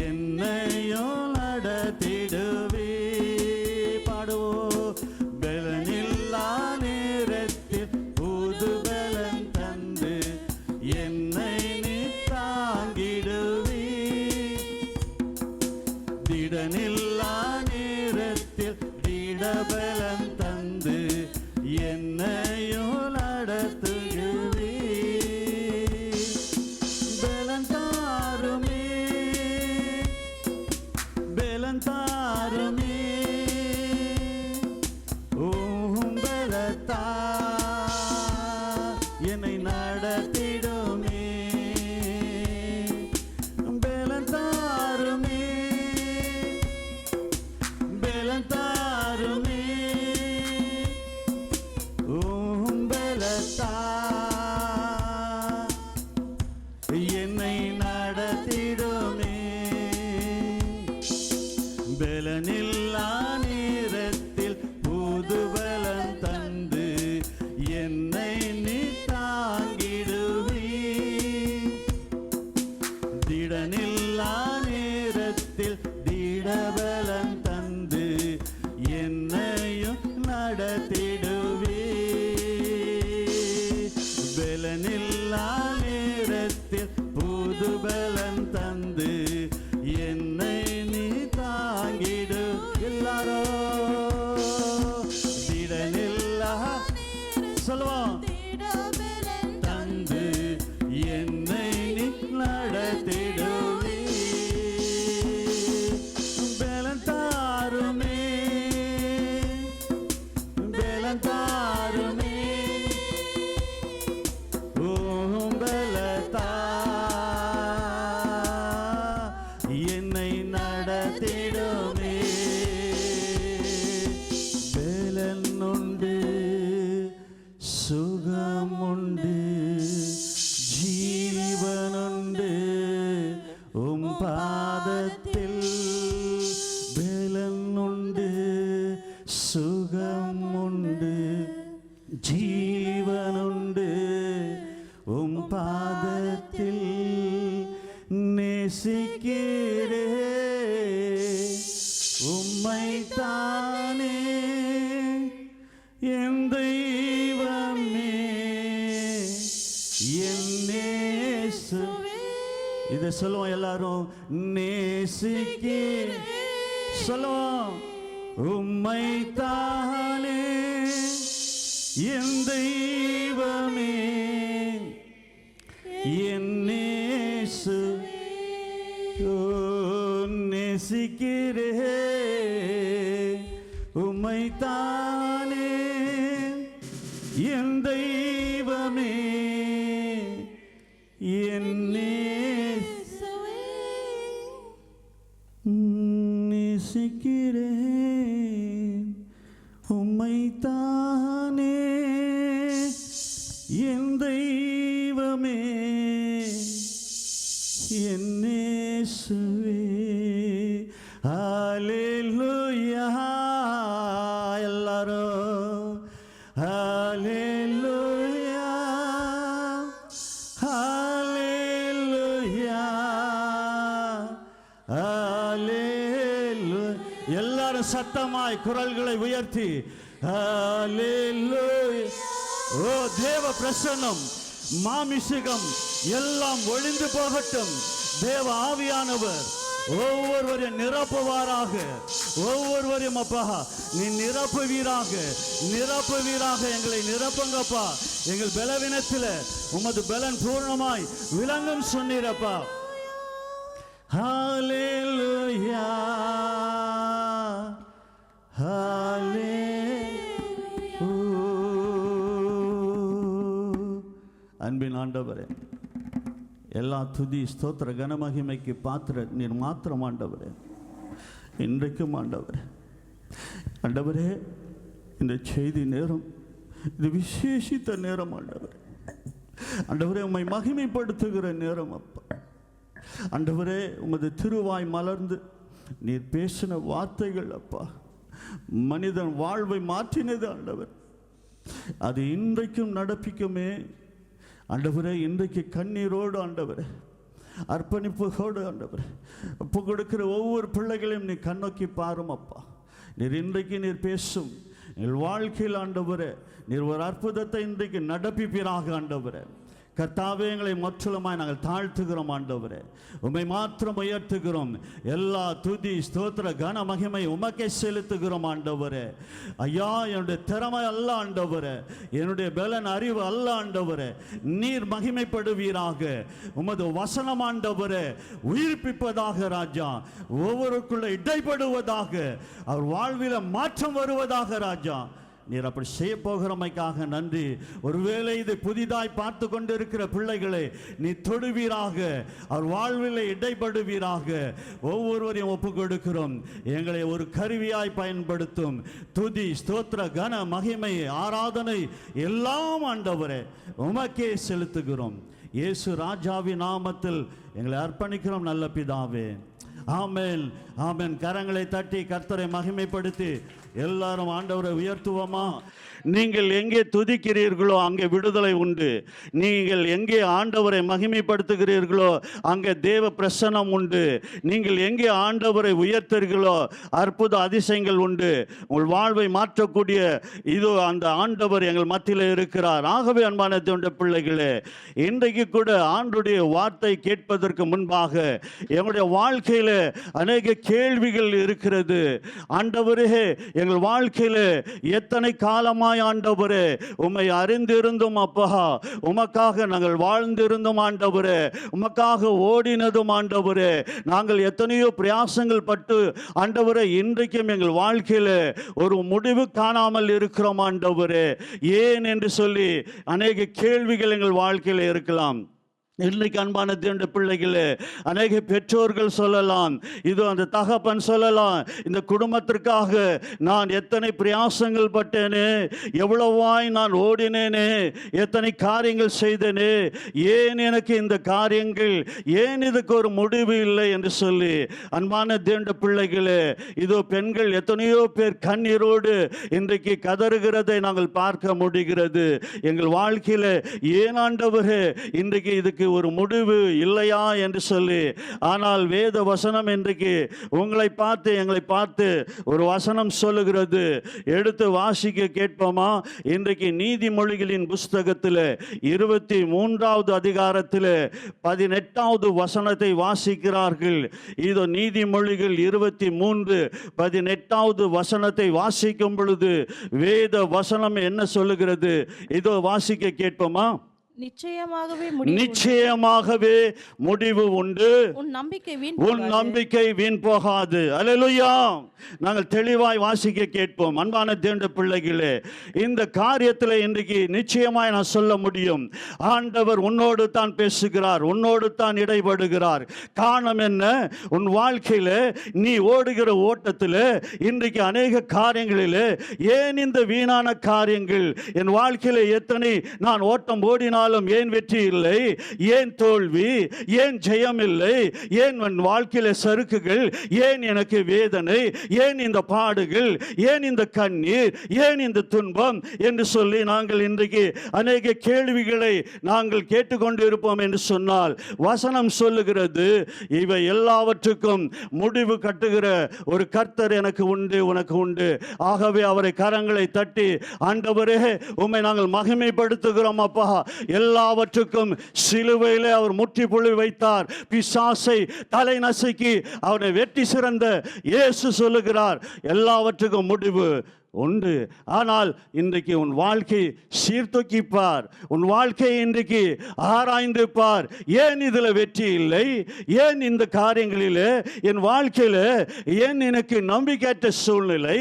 என்னையோ நடத்திடுவே. பாடுவோ. பலனில்லா நேரத்தில் புது பலன் தந்து என்னை நீ தாங்கிடுவே. திடனில்லா நேரத்தில் திடபலன் தந்து என்னையோ நடத்துகிறே. பலன் தாருமே, பலன் தாருமே, ஓம் பலத்தா என்னை நடத்திடுமே. பலன் தாருமே, பலன் தாருமே, ஓம் பலத்தா என்னை நடத்திடுமே. பலனில்லா நேரத்தில் புது பலன் தந்து என்னை நீ தாங்கிடுவே. திடனில்லா நேரத்தில் திடபலன் தந்து என்னையும் நடத்திடுவே. பலனில்லா நேரத்தில் புது பலன் தந்து என்னை நீ தாங்கிடு. எல்லாரோ திடனில்லா சொல்லுவோம். தந்து என்னை நீ நடத்திடுவே. பலன் தாருமே, பலன் தாருமே, ஓம் பலத்தா என்னை நடத்திடுமே. பலன் உண்டு, சுகம் உண்டு, ஜீவனுண்டு உம் பாதத்தில். பலன் உண்டு, சுகம் உண்டு, ஜீவனுண்டு உம் பாதத்தில். நேசிக்கிறே உம்மைத்தானே என் தெய்வமே என் நேசு. இதை சொல்லுவோம் எல்லாரும். நேசிக்கிறே சொல்லுவோம். உம்மைத்தானே என் தெய்வமே என் நேசு. நேசிக்கிறே உம்மைத்தானே என் தெய்வமே என் நேசிக்கிறேன் உம்மைத்தானே என் தெய்வமே என் இயேசுவே. ஹல்லேலூயா எல்லாரும் ஹல்லேலூயா ஹல்லேலூயா ஹல்லேலூயா. எல்லாரும் சத்தமாய் குரல்களை உயர்த்தி ஹல்லேலூயா. ஓ தேவ பிரசன்னம் மாமிசகம் எல்லாம் ஒளிந்து போகட்டும். தேவ ஆவியானவர் ஒவ்வொருவரையும் நிரப்புவாராக. ஒவ்வொருவரையும் அப்பா நீ நிரப்புவீராக எங்களை நிரப்புங்கப்பா. எங்கள் பலவீனத்தில் உமது பலன் பூர்ணமாய் விளங்கும் சொன்னீரப்பா. ஹல்லேலூயா அன்பின் ஆண்டவரே, எல்லா துதி ஸ்தோத்திர கனமகிமைக்கு பாத்திர நீர் மாத்திரம் ஆண்டவரே. இன்றைக்கும் ஆண்டவரே இந்த செய்தி நேரம் இது விசேஷித்த நேரம் ஆண்டவரே உம்மை மகிமைப்படுத்துகிற நேரம் அப்பா. ஆண்டவரே உமது திருவாய் மலர்ந்து நீர் பேசின வார்த்தைகள் அப்பா மனிதன் வாழ்வை மாற்றினது ஆண்டவர். அது இன்றைக்கும் நடப்பிக்குமே ஆண்டவரே. இன்றைக்கு கண்ணீரோடு ஆண்டவரே அர்ப்பணிப்போடு ஆண்டவரே ஒப்பு கொடுக்கிற ஒவ்வொரு பிள்ளைகளையும் நீ கண்ணோக்கி பாரும் அப்பா. நீர் இன்றைக்கு நீர் பேசும் எங்கள் வாழ்க்கையில் ஆண்டவரே நீர் ஒரு அற்புதத்தை இன்றைக்கு நடப்பிப்பீராக ஆண்டவரே. கர்த்தாவே எங்களை முற்றிலுமாய் நாங்கள் தாழ்த்துகிறோம் ஆண்டவரே. உம்மை மாத்திரம் உயர்த்துகிறோம். எல்லா துதி ஸ்தோத்திர கன மகிமை உமக்கே செலுத்துகிறோம் ஆண்டவரே. ஐயா என்னுடைய திறமை அல்ல ஆண்டவரே, என்னுடைய பலன் அறிவு அல்ல ஆண்டவரே. நீர் மகிமைப்படுவீராக. உமது வசனம் ஆண்டவரே உயிர்ப்பிப்பதாக ராஜா. ஒவ்வொருக்குள்ள இடைப்படுவதாக. அவர் வாழ்வில் மாற்றம் வருவதாக ராஜா. நீர் அப்படி செய்ய போகிறமைக்காக நன்றி. ஒருவேளை இதை புதிதாய் பார்த்து கொண்டிருக்கிற பிள்ளைகளை நீ தொடுவீராக. அவர் வாழ்வில் இடைப்படுவீராக. ஒவ்வொருவரையும் ஒப்பு கொடுக்கிறோம். எங்களை ஒரு கருவியாய் பயன்படுத்தும். துதி ஸ்தோத்திர கன மகிமை ஆராதனை எல்லாம் ஆண்டவரே உமக்கே செலுத்துகிறோம். இயேசு ராஜாவின் நாமத்தில் எங்களை அர்ப்பணிக்கிறோம் நல்ல பிதாவே. ஆமென் ஆமென். கரங்களை தட்டி கர்த்தரை மகிமைப்படுத்தி எல்லாரும் ஆண்டவரை உயர்த்துவோமா? நீங்கள் எங்கே துதிக்கிறீர்களோ அங்கே விடுதலை உண்டு. நீங்கள் எங்கே ஆண்டவரை மகிமைப்படுத்துகிறீர்களோ அங்கே தேவ பிரசன்னம் உண்டு. நீங்கள் எங்கே ஆண்டவரை உயர்த்துகிறீர்களோ அற்புத அதிசயங்கள் உண்டு. உங்கள் வாழ்வை மாற்றக்கூடிய இதோ அந்த ஆண்டவர் எங்கள் மத்தியில் இருக்கிறார். ஆகவே அன்பான தேவனுடைய பிள்ளைகளே, இன்றைக்கு கூட ஆண்டவருடைய வார்த்தை கேட்பதற்கு முன்பாக எங்களுடைய வாழ்க்கையில் அநேக கேள்விகள் இருக்கிறது. ஆண்டவரே எங்கள் வாழ்க்கையில் எத்தனை காலமாய் ஆண்டவரே உம்மை அறிந்திருந்தும் அப்பா உமக்காக நாங்கள் வாழ்ந்திருந்தோம் ஆண்டவரே. உமக்காக ஓடினதும் ஆண்டவரே. நாங்கள் எத்தனையோ பிரயாசங்கள் பட்டு ஆண்டவரே இன்றைக்கும் எங்கள் வாழ்க்கையில் ஒரு முடிவு காணாமல் இருக்கிறோம் ஆண்டவரே. ஏன் என்று சொல்லி அநேக கேள்விகள் எங்கள் வாழ்க்கையில் இருக்கலாம். இன்றைக்கு அன்பான தேவனுடைய பிள்ளைகளே, அநேக பெற்றோர்கள் சொல்லலாம், இது அந்த தகப்பன் சொல்லலாம், இந்த குடும்பத்திற்காக நான் எத்தனை பிரயாசங்கள் பட்டேனே, எவ்வளவாய் நான் ஓடினேனே, எத்தனை காரியங்கள் செய்தேனே, ஏன் எனக்கு இந்த காரியங்கள், ஏன் இதுக்கு ஒரு முடிவு இல்லை என்று சொல்லி அன்பான தேவனுடைய பிள்ளைகளே, இதோ பெண்கள் எத்தனையோ பேர் கண்ணீரோடு இன்றைக்கு கதறுகிறதை நாங்கள் பார்க்க முடிகிறது. எங்கள் வாழ்க்கையில் ஏன் ஆண்டவரே இன்றைக்கு இதுக்கு ஒரு முடிவு இல்லையா என்று சொல்லி. ஆனால் வேத வசனம் இன்றைக்கு உங்களை பார்த்து எங்களை பார்த்து ஒரு வசனம் சொல்லுகிறது. எடுத்து வாசிக்க கேட்போமா? இன்றைக்கு நீதிமொழிகளின் புஸ்தகத்தில் 23வது அதிகாரத்தில் 18வது வசனத்தை வாசிக்கிறார்கள். இதோ நீதிமொழிகள் 23:18வது வசனத்தை வாசிக்கும் பொழுது வேத வசனம் என்ன சொல்லுகிறது? இதோ வாசிக்க கேட்போமா?
நிச்சயமாகவே முடிவு
நிச்சயமாகவே முடிவு உண்டு.
உன் நம்பிக்கை வீண்
உன் நம்பிக்கை வீண் போகாது. அல்லேலூயா. நாங்கள் தெளிவாய் வாசிக்க கேட்போம். அன்பான தேவனுடைய பிள்ளைகளே, இந்த காரியத்தில் இன்றைக்கு நிச்சயமாய் நான் சொல்ல முடியும், ஆண்டவர் உன்னோடு தான் பேசுகிறார், உன்னோடு தான் இடைபடுகிறார். காரணம் என்ன? உன் வாழ்க்கையில் நீ ஓடுகிற ஓட்டத்தில் இன்றைக்கு அநேக காரியங்களில் ஏன் இந்த வீணான காரியங்கள் என் வாழ்க்கையில் எத்தனை நான் ஓட்டம் ஓடினாலும் ஏன் வெற்றி இல்லை, ஏன் தோல்வி, ஏன் ஜெயம் இல்லை, ஏன் என் வாழ்க்கையில் சறுக்குகள், ஏன் எனக்கு வேதனை, ஏன் இந்த பாடுகள், ஏன் இந்த கண்ணீர், ஏன் இந்த துன்பம் என்று சொல்லி நாங்கள் இன்றைக்கு அநேக கேள்விகளை நாங்கள் கேட்டுக்கொண்டு இருப்போம் என்று சொன்னால், வசனம் சொல்லுகிறது இவை எல்லாவற்றுக்கும் முடிவு கட்டுகிற ஒரு கர்த்தர் எனக்கு உண்டு, உனக்கு உண்டு. ஆகவே அவரை கரங்களை தட்டி, ஆண்டவரே உம்மை நாங்கள் மகிமைப்படுத்துகிறோம் அப்பா, எல்லாவற்றுக்கும் சிலுவையிலே அவர் முற்றுப்புள்ளி வைத்தார், பிசாசை தலை நசுக்கி அவனை வெற்றி சிறந்த இயேசு சொல்லுகிறார் எல்லாவற்றுக்கும் முடிவு உண்டு. ஆனால் இன்றைக்கு உன் வாழ்க்கை சீர்தூக்கிப்பார், உன் வாழ்க்கையை இன்றைக்கு ஆராய்ந்து பார். ஏன் இதில் வெற்றி இல்லை, ஏன் இந்த காரியங்களில் என் வாழ்க்கையில் ஏன் எனக்கு நம்பிக்கையற்ற சூழ்நிலை,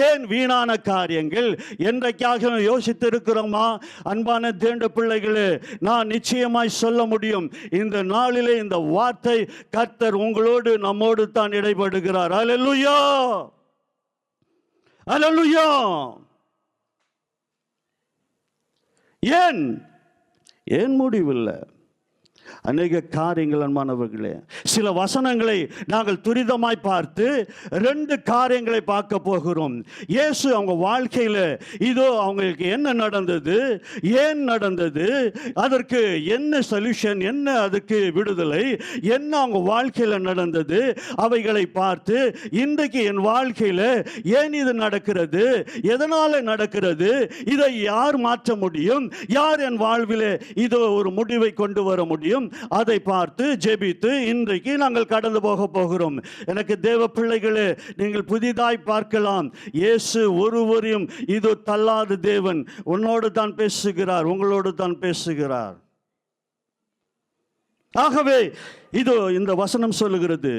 ஏன் வீணான காரியங்கள் என்றைக்காக யோசித்து இருக்கிறோமா? அன்பான தேவனுடைய பிள்ளைகளே, நான் நிச்சயமாய் சொல்ல முடியும், இந்த நாளிலே இந்த வார்த்தை கர்த்தர் உங்களோடு நம்மோடு தான் இடைபடுகிறார். அல்லேலூயா, அல்லேலூயா. ஏன் முடிவில்லை? அநேக காரியங்கள் அன்பானவர்களே, சில வசனங்களை நாங்கள் துரிதமாய் பார்த்து 2 காரியங்களை பார்க்க போகிறோம். இயேசு அவங்க வாழ்க்கையில் இதோ அவங்களுக்கு என்ன நடந்தது, ஏன் நடந்தது, அதற்கு என்ன சொல்யூஷன், என்ன அதுக்கு விடுதலை, என்ன அவங்க வாழ்க்கையில் நடந்தது, அவைகளை பார்த்து இன்றைக்கு என் வாழ்க்கையில் ஏன் இது நடக்கிறது, எதனால் நடக்கிறது, இதை யார் மாற்ற முடியும், யார் என் வாழ்வில் இதோ ஒரு முடிவை கொண்டு வர முடியும், அதை பார்த்து ஜெபித்து இன்றைக்கு நாங்கள் கடந்து போக போகிறோம். எனக்கு தேவ பிள்ளைகளே, நீங்கள் புதிதாய் பார்க்கலாம், இயேசு ஒருவரையும் இது தள்ளாத தேவன். உன்னோடு தான் பேசுகிறார், உங்களோடு தான் பேசுகிறார். ஆகவே இதோ இந்த வசனம் சொல்லுகிறது,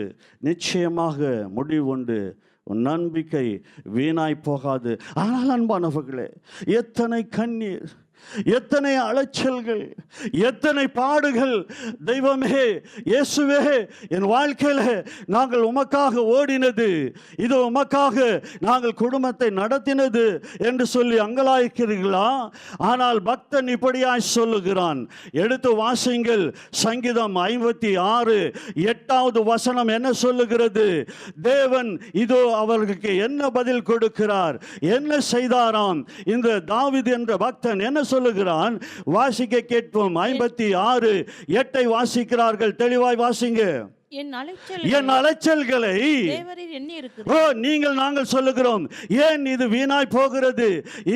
நிச்சயமாக முடிவு உண்டு, உன் நம்பிக்கை வீணாய் போகாது. ஆனால் அன்பானவர்களே, எத்தனை கண்ணீர், எத்தனை அலைச்சல்கள், எத்தனை பாடுகள். தெய்வமே, இயேசுவே, என் வாழ்க்கையில் நாங்கள் உமக்காக ஓடினது, இது உமக்காக நாங்கள் குடும்பத்தை நடத்தினது என்று சொல்லி அங்கலாய்க்கிறீர்களா? ஆனால் பக்தன் இப்படியாய் சொல்லுகிறான். எடுத்து வாசிங்கள், சங்கீதம் 56 8வது வசனம் என்ன சொல்லுகிறது? தேவன் இதோ அவர்களுக்கு என்ன பதில் கொடுக்கிறார், என்ன செய்தாராம்? இந்த தாவீது என்ற பக்தன் என்ன சொல்லுகிறான்? வாசிக்க கேட்போம். 56 8 வாசிக்கிறார்கள். தெளிவாய் வாசிங்க. என் அலைச்சல்களை நீங்கள் நாங்கள் சொல்லுகிறோம், ஏன் இது வீணாய் போகிறது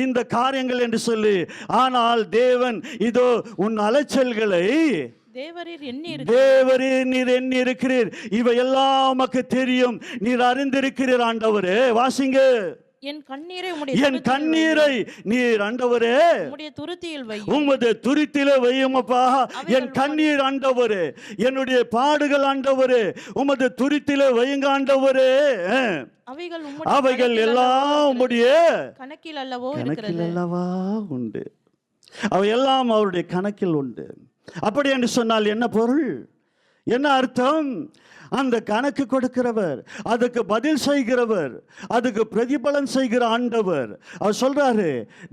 இந்த காரியங்கள் என்று சொல்லி. ஆனால் தேவன் இதோ உன் அலைச்சல்களை தேவரீர் நீர் எண்ணி இருக்கிறீர், இவையெல்லாம் உமக்கு தெரியும், நீர் அறிந்திருக்கிறீர் ஆண்டவரே. வாசிங்க. என் கண்ணீரை நீர் ஆண்டவரே உமது துருத்தியிலே வையுமப்பா. என் கண்ணீர் ஆண்டவரே, என்னுடைய பாடுகள் ஆண்டவரே உமது துருத்தியிலே வையுங்க ஆண்டவரே. அவைகள் எல்லாம் உம்முடைய கணக்கில் அல்லவா உண்டு. அவையெல்லாம் அவருடைய கணக்கில் உண்டு. அப்படி என்று சொன்னால் என்ன பொருள், என்ன அர்த்தம்? அந்த கணக்கு கொடுக்கிறவர், அதுக்கு பதில் செய்கிறவர், அதுக்கு பிரதிபலன் செய்கிற ஆண்டவர். அவர் சொல்றாரு,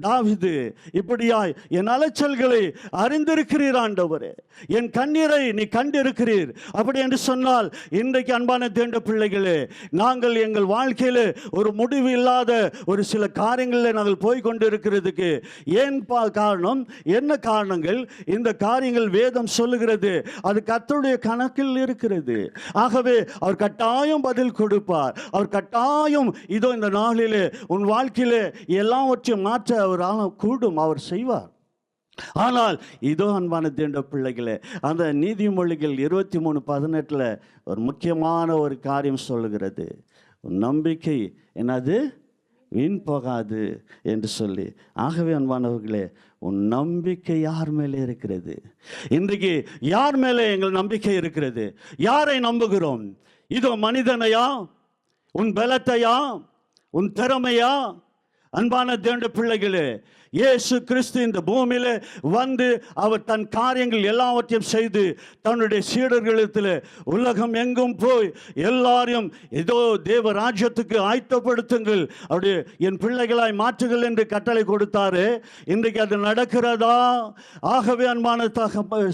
தாவீது இப்படியாய் என் அலைச்சல்களை அறிந்திருக்கிறீர் ஆண்டவரே, என் கண்ணீரை நீ கண்டிருக்கிறீர். அப்படி என்று சொன்னால் இன்றைக்கு அன்பான தேவனுடைய பிள்ளைகளே, நாங்கள் எங்கள் வாழ்க்கையில் ஒரு முடிவு இல்லாத ஒரு சில காரியங்களில் நாங்கள் போய்கொண்டு இருக்கிறதுக்கு ஏன் காரணம், என்ன காரணங்கள்? இந்த காரியங்கள் வேதம் சொல்லுகிறது, அது கர்த்தருடைய கணக்கில் இருக்கிறது. ஆகவே அவர் கட்டாயம் பதில் கொடுப்பார். அவர் கட்டாயம் இதோ இந்த நாளிலே உன் வாழ்க்கையிலே எல்லாவற்றையும் மாற்ற அவரால் கூடும், அவர் செய்வார். ஆனால் இதோ அன்பான தேவனுடைய பிள்ளைகளே, அந்த நீதிமொழிகள் 23:18 ஒரு முக்கியமான ஒரு காரியம் சொல்லுகிறது. நம்பிக்கை என்னது? வீண் போகாது என்று சொல்லி. ஆகவே அன்பானவர்களே, உன் நம்பிக்கை யார் மேலே இருக்கிறது? இன்றைக்கு யார் மேலே எங்கள் நம்பிக்கை இருக்கிறது? யாரை நம்புகிறோம்? இதோ மனிதனையா, உன் பலத்தையா, உன் திறமையா? அன்பான தேவனுடைய பிள்ளைகளே, இயேசு கிறிஸ்து இந்த பூமியில வந்து அவர் தன் காரியங்கள் எல்லாவற்றையும் செய்து தன்னுடைய சீடர்களிடத்தில் உலகம் எங்கும் போய் எல்லாரையும் ஏதோ தேவ ராஜ்யத்துக்கு ஆயத்தப்படுத்துங்கள், அப்படியே என் பிள்ளைகளாய் மாற்றுங்கள் என்று கட்டளை கொடுத்தாரு. இன்றைக்கு அது நடக்கிறதா? ஆகவே அன்பான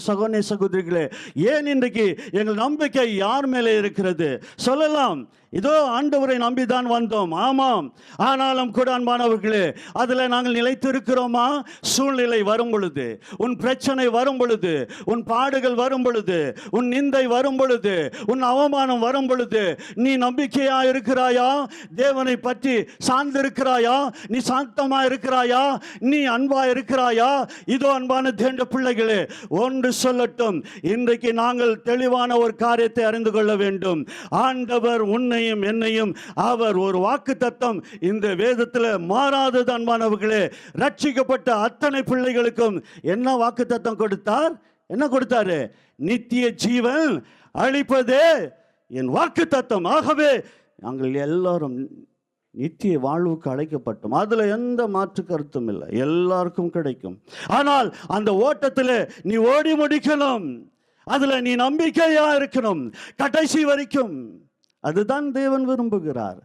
சகோதர சகோதரிகளே, ஏன் இன்றைக்கு எங்கள் நம்பிக்கை யார் மேலே இருக்கிறது? சொல்லலாம், இதோ ஆண்டவரை நம்பிதான் வந்தோம், ஆமாம். ஆனாலும் கூட அன்பானவர்களே, அதில் நாங்கள் நிலைத்திருக்கிறோமா? சூழ்நிலை வரும் பொழுது, உன் பிரச்சனை வரும் பொழுது, உன் பாடுகள் வரும் பொழுது, உன் நிந்தை வரும் பொழுது, உன் அவமானம் வரும் பொழுது, நீ நம்பிக்கையா இருக்கிறாயா? தேவனை பற்றி சார்ந்திருக்கிறாயா? நீ சாந்தமா இருக்கிறாயா? நீ அன்பா இருக்கிறாயா? இதோ அன்பான தேவனுடைய பிள்ளைகளே, ஒன்று சொல்லட்டும், இன்றைக்கு நாங்கள் தெளிவான ஒரு காரியத்தை அறிந்து கொள்ள வேண்டும். ஆண்டவர் உன்னை என்னையும் அவர் ஒரு வாக்குத்தத்தம் இந்த வேதத்தில் மாறாதது. அன்பானவர்களே, ரட்சிக்கப்பட்ட அத்தனை பிள்ளைகளுக்கும் என்ன வாக்குத்தத்தம் கொடுத்தார்? என்ன கொடுத்தாரு? நித்திய ஜீவன் அளிப்பதே என் வாக்குத்தத்தம். ஆகவே நாங்கள் எல்லாரும் நித்திய வாழ்வுக்கு அழைக்கப்பட்டோம். அதுல எந்த மாற்று கருத்தும் இல்லை, எல்லாருக்கும் கிடைக்கும். ஆனால் அந்த ஓட்டத்தில் நீ ஓடி முடிக்கணும், அதுல நீ நம்பிக்கையா இருக்கணும் கடைசி வரைக்கும். அதுதான் தேவன் விரும்புகிறார்.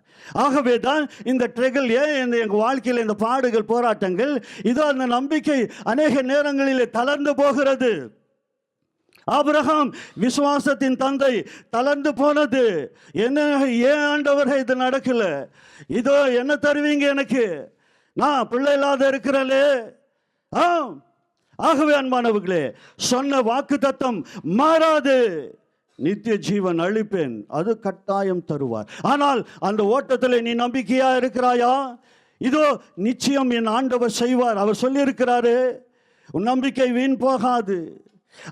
ஆகவே தான் இந்த ட்ரெகல், ஏன் எங்கள் வாழ்க்கையில் இந்த பாடுகள், போராட்டங்கள், இதோ அந்த நம்பிக்கை அநேக நேரங்களில் தளர்ந்து போகிறது. ஆபிரகாம் விசுவாசத்தின் தந்தை தளர்ந்து போனது. என்ன, ஏன் ஆண்டவரே இது நடக்கல? இதோ என்ன தருவீங்க எனக்கு? நான் பிள்ளை இல்லாத இருக்கிறேனே. ஆகவே அன்பானவர்களே, சொன்ன வாக்கு தத்தம் மாறாது. நித்திய ஜீவன் அளிப்பேன், அது கட்டாயம் தருவார். ஆனால் அந்த ஓட்டத்தில் நீ நம்பிக்கையா இருக்கிறாயா? இதோ நிச்சயம் என் ஆண்டவர் செய்வார். அவர் சொல்லியிருக்கிறாரு, உன் நம்பிக்கை வீண் போகாது.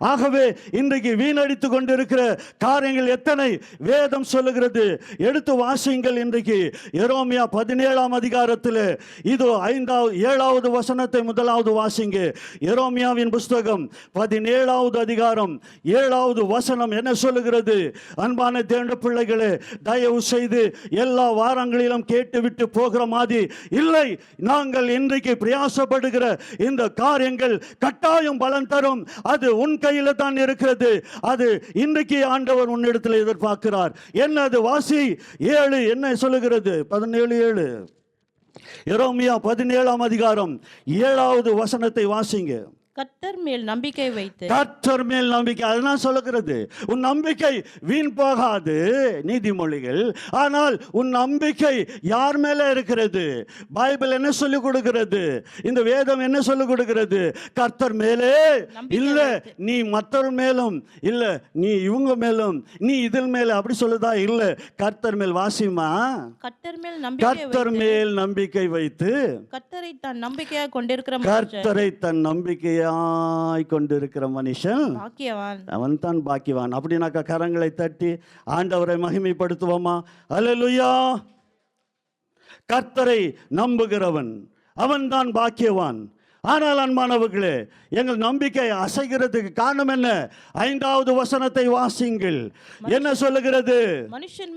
ஆகவே இன்றைக்கு வீணடித்து கொண்டிருக்கிற காரியங்கள் எத்தனை வேதம் சொல்லுகிறது. எடுத்து வாசியுங்கள். இன்றைக்கு எரேமியா 17ஆம் அதிகாரத்தில் இதோ 7வது வசனத்தை முதலாவது வாசிங்க. எரேமியாவின் புஸ்தகம் 17வது அதிகாரம் 7வது வசனம் என்ன சொல்லுகிறது? அன்பான தேவனுடைய பிள்ளைகளே, தயவு செய்து எல்லா வாரங்களிலும் கேட்டுவிட்டு போகிற மாதிரி இல்லை. நாங்கள் இன்றைக்கு பிரயாசப்படுகிற இந்த காரியங்கள் கட்டாயம் பலன் தரும். அது உன் கையில தான் இருக்கிறது. அது இன்றைக்கு ஆண்டவர் உன்னிடத்தில் எதிர்பார்க்கிறார். என்னது? வாசி 7 என்ன சொல்லுகிறது? 17:7 எரேமியா 17ஆம் அதிகாரம் 7வது வசனத்தை வாசிங்க.
கர்த்தர் மேல் நம்பிக்கை வைத்து,
கர்த்தர் மேல் நம்பிக்கை, அதுதான் சொல்லுகிறது. உன் நம்பிக்கை வீண் போகாது, நீதிமொழிகள். ஆனால் உன் நம்பிக்கை யார் மேல இருக்கிறது? பைபிள் என்ன சொல்லிக் கொடுக்கிறது? இந்த வேதம் என்ன சொல்லிக் கொடுக்கிறது? கர்த்தர் மேலே இல்ல, நீ மற்றவர் மேலும் இல்ல, நீ இவங்க மேலும், நீ இதில் மேல அப்படி சொல்லுதா? இல்ல, கர்த்தர் மேல். வாசிமா,
கர்த்தர் மேல்
நம்பிக்கை வைத்து
கர்த்தரை தன் நம்பிக்கையாக கொண்டிருக்கிற
கர்த்தரை தன் நம்பிக்கையாய் கொண்டிருக்கிற மனுஷன்
பாக்கியவான்,
அவன் தான் பாக்கியவான். அப்படின்னாக்கா கரங்களை தட்டி ஆண்டவரை மகிமைப்படுத்துவோமா? அல்லேலூயா. கர்த்தரை நம்புகிறவன் அவன் தான் பாக்கியவான். ஆனால் அன்பானவர்களே, எங்கள் நம்பிக்கை அசைகிறதுக்கு காரணம் என்ன? 5வது வசனத்தை வாசிங்கள். என்ன சொல்லுகிறது? மனுஷன்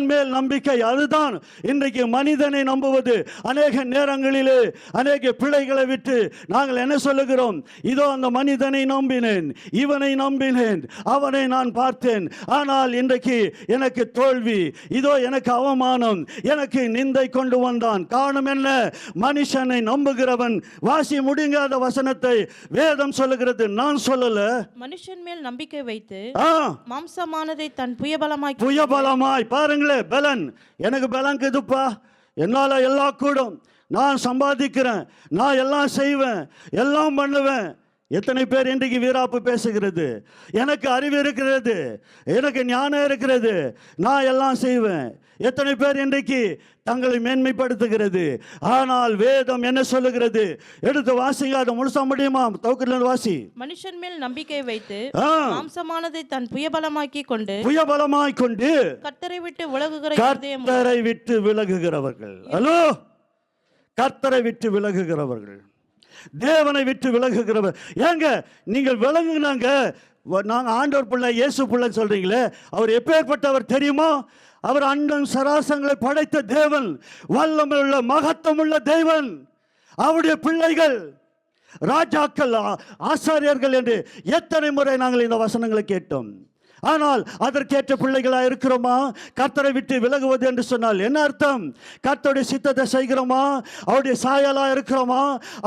மேல் நம்பிக்கை. அதுதான் இன்றைக்கு மனிதனை நம்புவது. அநேக நேரங்களிலே அநேக பிள்ளைகளை விட்டு நாங்கள் என்ன சொல்லுகிறோம்? இதோ அந்த மனிதனை நம்பினேன், இவனை நம்பினேன், அவனை நான் பார்த்தேன், ஆனால் இன்றைக்கு எனக்கு தோல்வி, இதோ எனக்கு அவமானம், எனக்கு நிந்தை கொண்டு வந்தான். காரணம் என்ன? மனுஷனை நம்புகிறவன். வாசி முடியாத வசனத்தை வேதம் சொல்லுகிறது, நான் சொல்லல.
மனுஷன் மேல் நம்பிக்கை வைத்து மாம்சமானதை தன் புயபலமாய்
பாருங்களேன். பலன், எனக்கு பலன் இதுப்பா, என்னால எல்லாம் கூடும், நான் சம்பாதிக்கிறேன், நான் எல்லாம் செய்வேன், எல்லாம் பண்ணுவேன். எத்தனை பேர் இன்றைக்கு வீராப்பு பேசுகிறது? எனக்கு அறிவு இருக்கிறது, எனக்கு ஞானம் இருக்கிறது, நான் எல்லாம் செய்வேன். எத்தனை பேர் இன்றைக்கு தங்களை மேன்மைப்படுத்துகிறது? ஆனால் வேதம் என்ன சொல்லுகிறது? எடுத்து வாசிங்க, அதை முழுசா முடியுமா? தௌக்கத்துல வாசி.
மனுஷன் மேல் நம்பிக்கை வைத்து மாம்சமானதை தன் புயபலமாக்கி கொண்டு கர்த்தரை விட்டு விலகுகிறவர்கள். ஹலோ, கர்த்தரை விட்டு விலகுகிறவர்கள், தேவனை விட்டு விலகுகிறவர். ஏங்க நீங்கள் விலகுனாங்க? நாங்க ஆண்டவர் பிள்ளை, இயேசு பிள்ளை சொல்றீங்களே, அவர் எப்பேற்பட்டவர் தெரியுமா? அவர் அண்டம் சராசங்களை படைத்த தேவன், வல்லமையுள்ள மகத்துவமுள்ள தேவன். அவருடைய பிள்ளைகள் ராஜாக்கள், ஆசாரியர்கள் என்று எத்தனை முறை நாங்கள் இந்த வசனங்களை கேட்டோம். ஆனால் அதற்கேற்ற பிள்ளைகளாக இருக்கிறோமா? கர்த்தரை விட்டு விலகுவது என்று சொன்னால் என்ன அர்த்தம்? கர்த்தருடைய சித்தத்தை செய்கிறோமா? அவருடைய சாயலாக இருக்கிறோமா?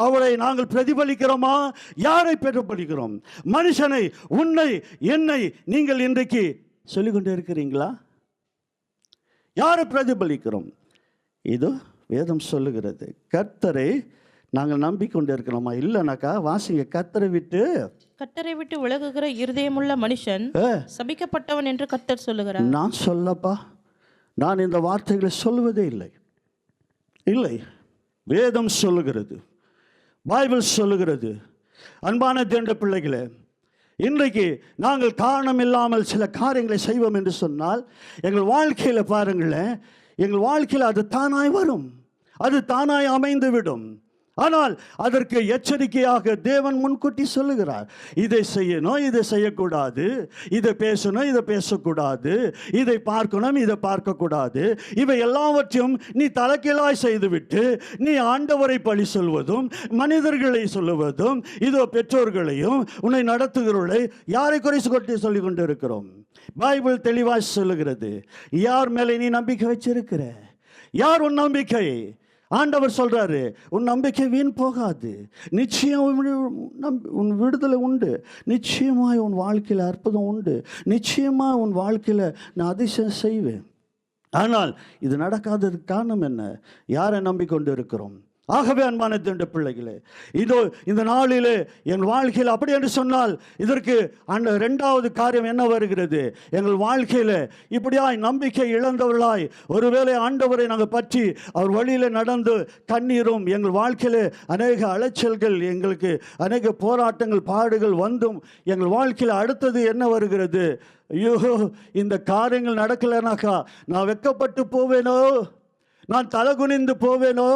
அவரை நாங்கள் பிரதிபலிக்கிறோமா? யாரை பிரதிபலிக்கிறோம்? மனுஷனை, உன்னை, என்னை நீங்கள் இன்றைக்கு சொல்லிக்கொண்டே இருக்கிறீங்களா? யாரை பிரதிபலிக்கிறோம்? இது வேதம் சொல்லுகிறது. கர்த்தரை நாங்கள் நம்பிக்கொண்டே இருக்கிறோமா? இல்லைனாக்கா வாசிங்க, கர்த்தரை விட்டு விலகுகிற இருதயமுள்ள மனுஷன் சபிக்கப்பட்டவன் என்று கர்த்தர் சொல்லுகிறார்.
நான் சொல்லப்பா, நான் இந்த வார்த்தைகளை சொல்லுவதே இல்லை. வேதம் சொல்லுகிறது, பைபிள் சொல்லுகிறது. அன்பான தேவனுடைய பிள்ளைகளே, இன்றைக்கு நாங்கள் காரணம் இல்லாமல் சில காரியங்களை செய்வோம் என்று சொன்னால் எங்கள் வாழ்க்கையில் பாருங்களேன், எங்கள் வாழ்க்கையில் அது தானாய் வரும், அது தானாய் அமைந்துவிடும். ஆனால் அதற்கு எச்சரிக்கையாக தேவன் முன்கூட்டி சொல்லுகிறார். இதை செய்யணும், இதை செய்யக்கூடாது, இதை பேசணும், இதை பேசக்கூடாது, இதை பார்க்கணும், இதை பார்க்கக்கூடாது. இவை எல்லாவற்றையும் நீ தலைகீழாய் செய்துவிட்டு நீ ஆண்டவரை பழி சொல்வதும், மனிதர்களை சொல்லுவதும், இதோ பெற்றோர்களையும், உன்னை நடத்துகிறவர்களை யாரை குறைச்சு கொட்டி சொல்லிக் கொண்டு இருக்கிறோம். பைபிள் தெளிவாக சொல்லுகிறது, யார் மேலே நீ நம்பிக்கை வச்சிருக்கிற? யார் உன் நம்பிக்கை? ஆண்டவர் சொல்றாரு, உன் நம்பிக்கை வீண் போகாது, நிச்சயம் உன் விடுதலை உண்டு, நிச்சயமாய் உன் வாழ்க்கையில் அற்புதம் உண்டு, நிச்சயமாக உன் வாழ்க்கையில் நான் அதிசயம் செய்வேன். ஆனால் இது நடக்காததுக்கு காரணம் என்ன? யாரை நம்பிக்கொண்டு இருக்கிறோம்? ஆகவே அன்பான தேவனுடைய பிள்ளைகளே, இதோ இந்த நாளிலே என் வாழ்க்கையில் அப்படி என்று சொன்னால் இதற்கு அந்த இரண்டாவது காரியம் என்ன வருகிறது? எங்கள் வாழ்க்கையில் இப்படியாய் நம்பிக்கை இழந்தவர்களாய் ஒருவேளை ஆண்டவரை நாங்கள் பற்றி அவர் வழியில் நடந்து கண்ணீரும், எங்கள் வாழ்க்கையில் அநேக அலைச்சல்கள், எங்களுக்கு அநேக போராட்டங்கள், பாடுகள் வந்தும் எங்கள் வாழ்க்கையில் அடுத்தது என்ன வருகிறது? ஐயோ, இந்த காரியங்கள் நடக்கலைனாக்கா நான் வெட்கப்பட்டு போவேனோ, நான் தலகுனிந்து போவேனோ,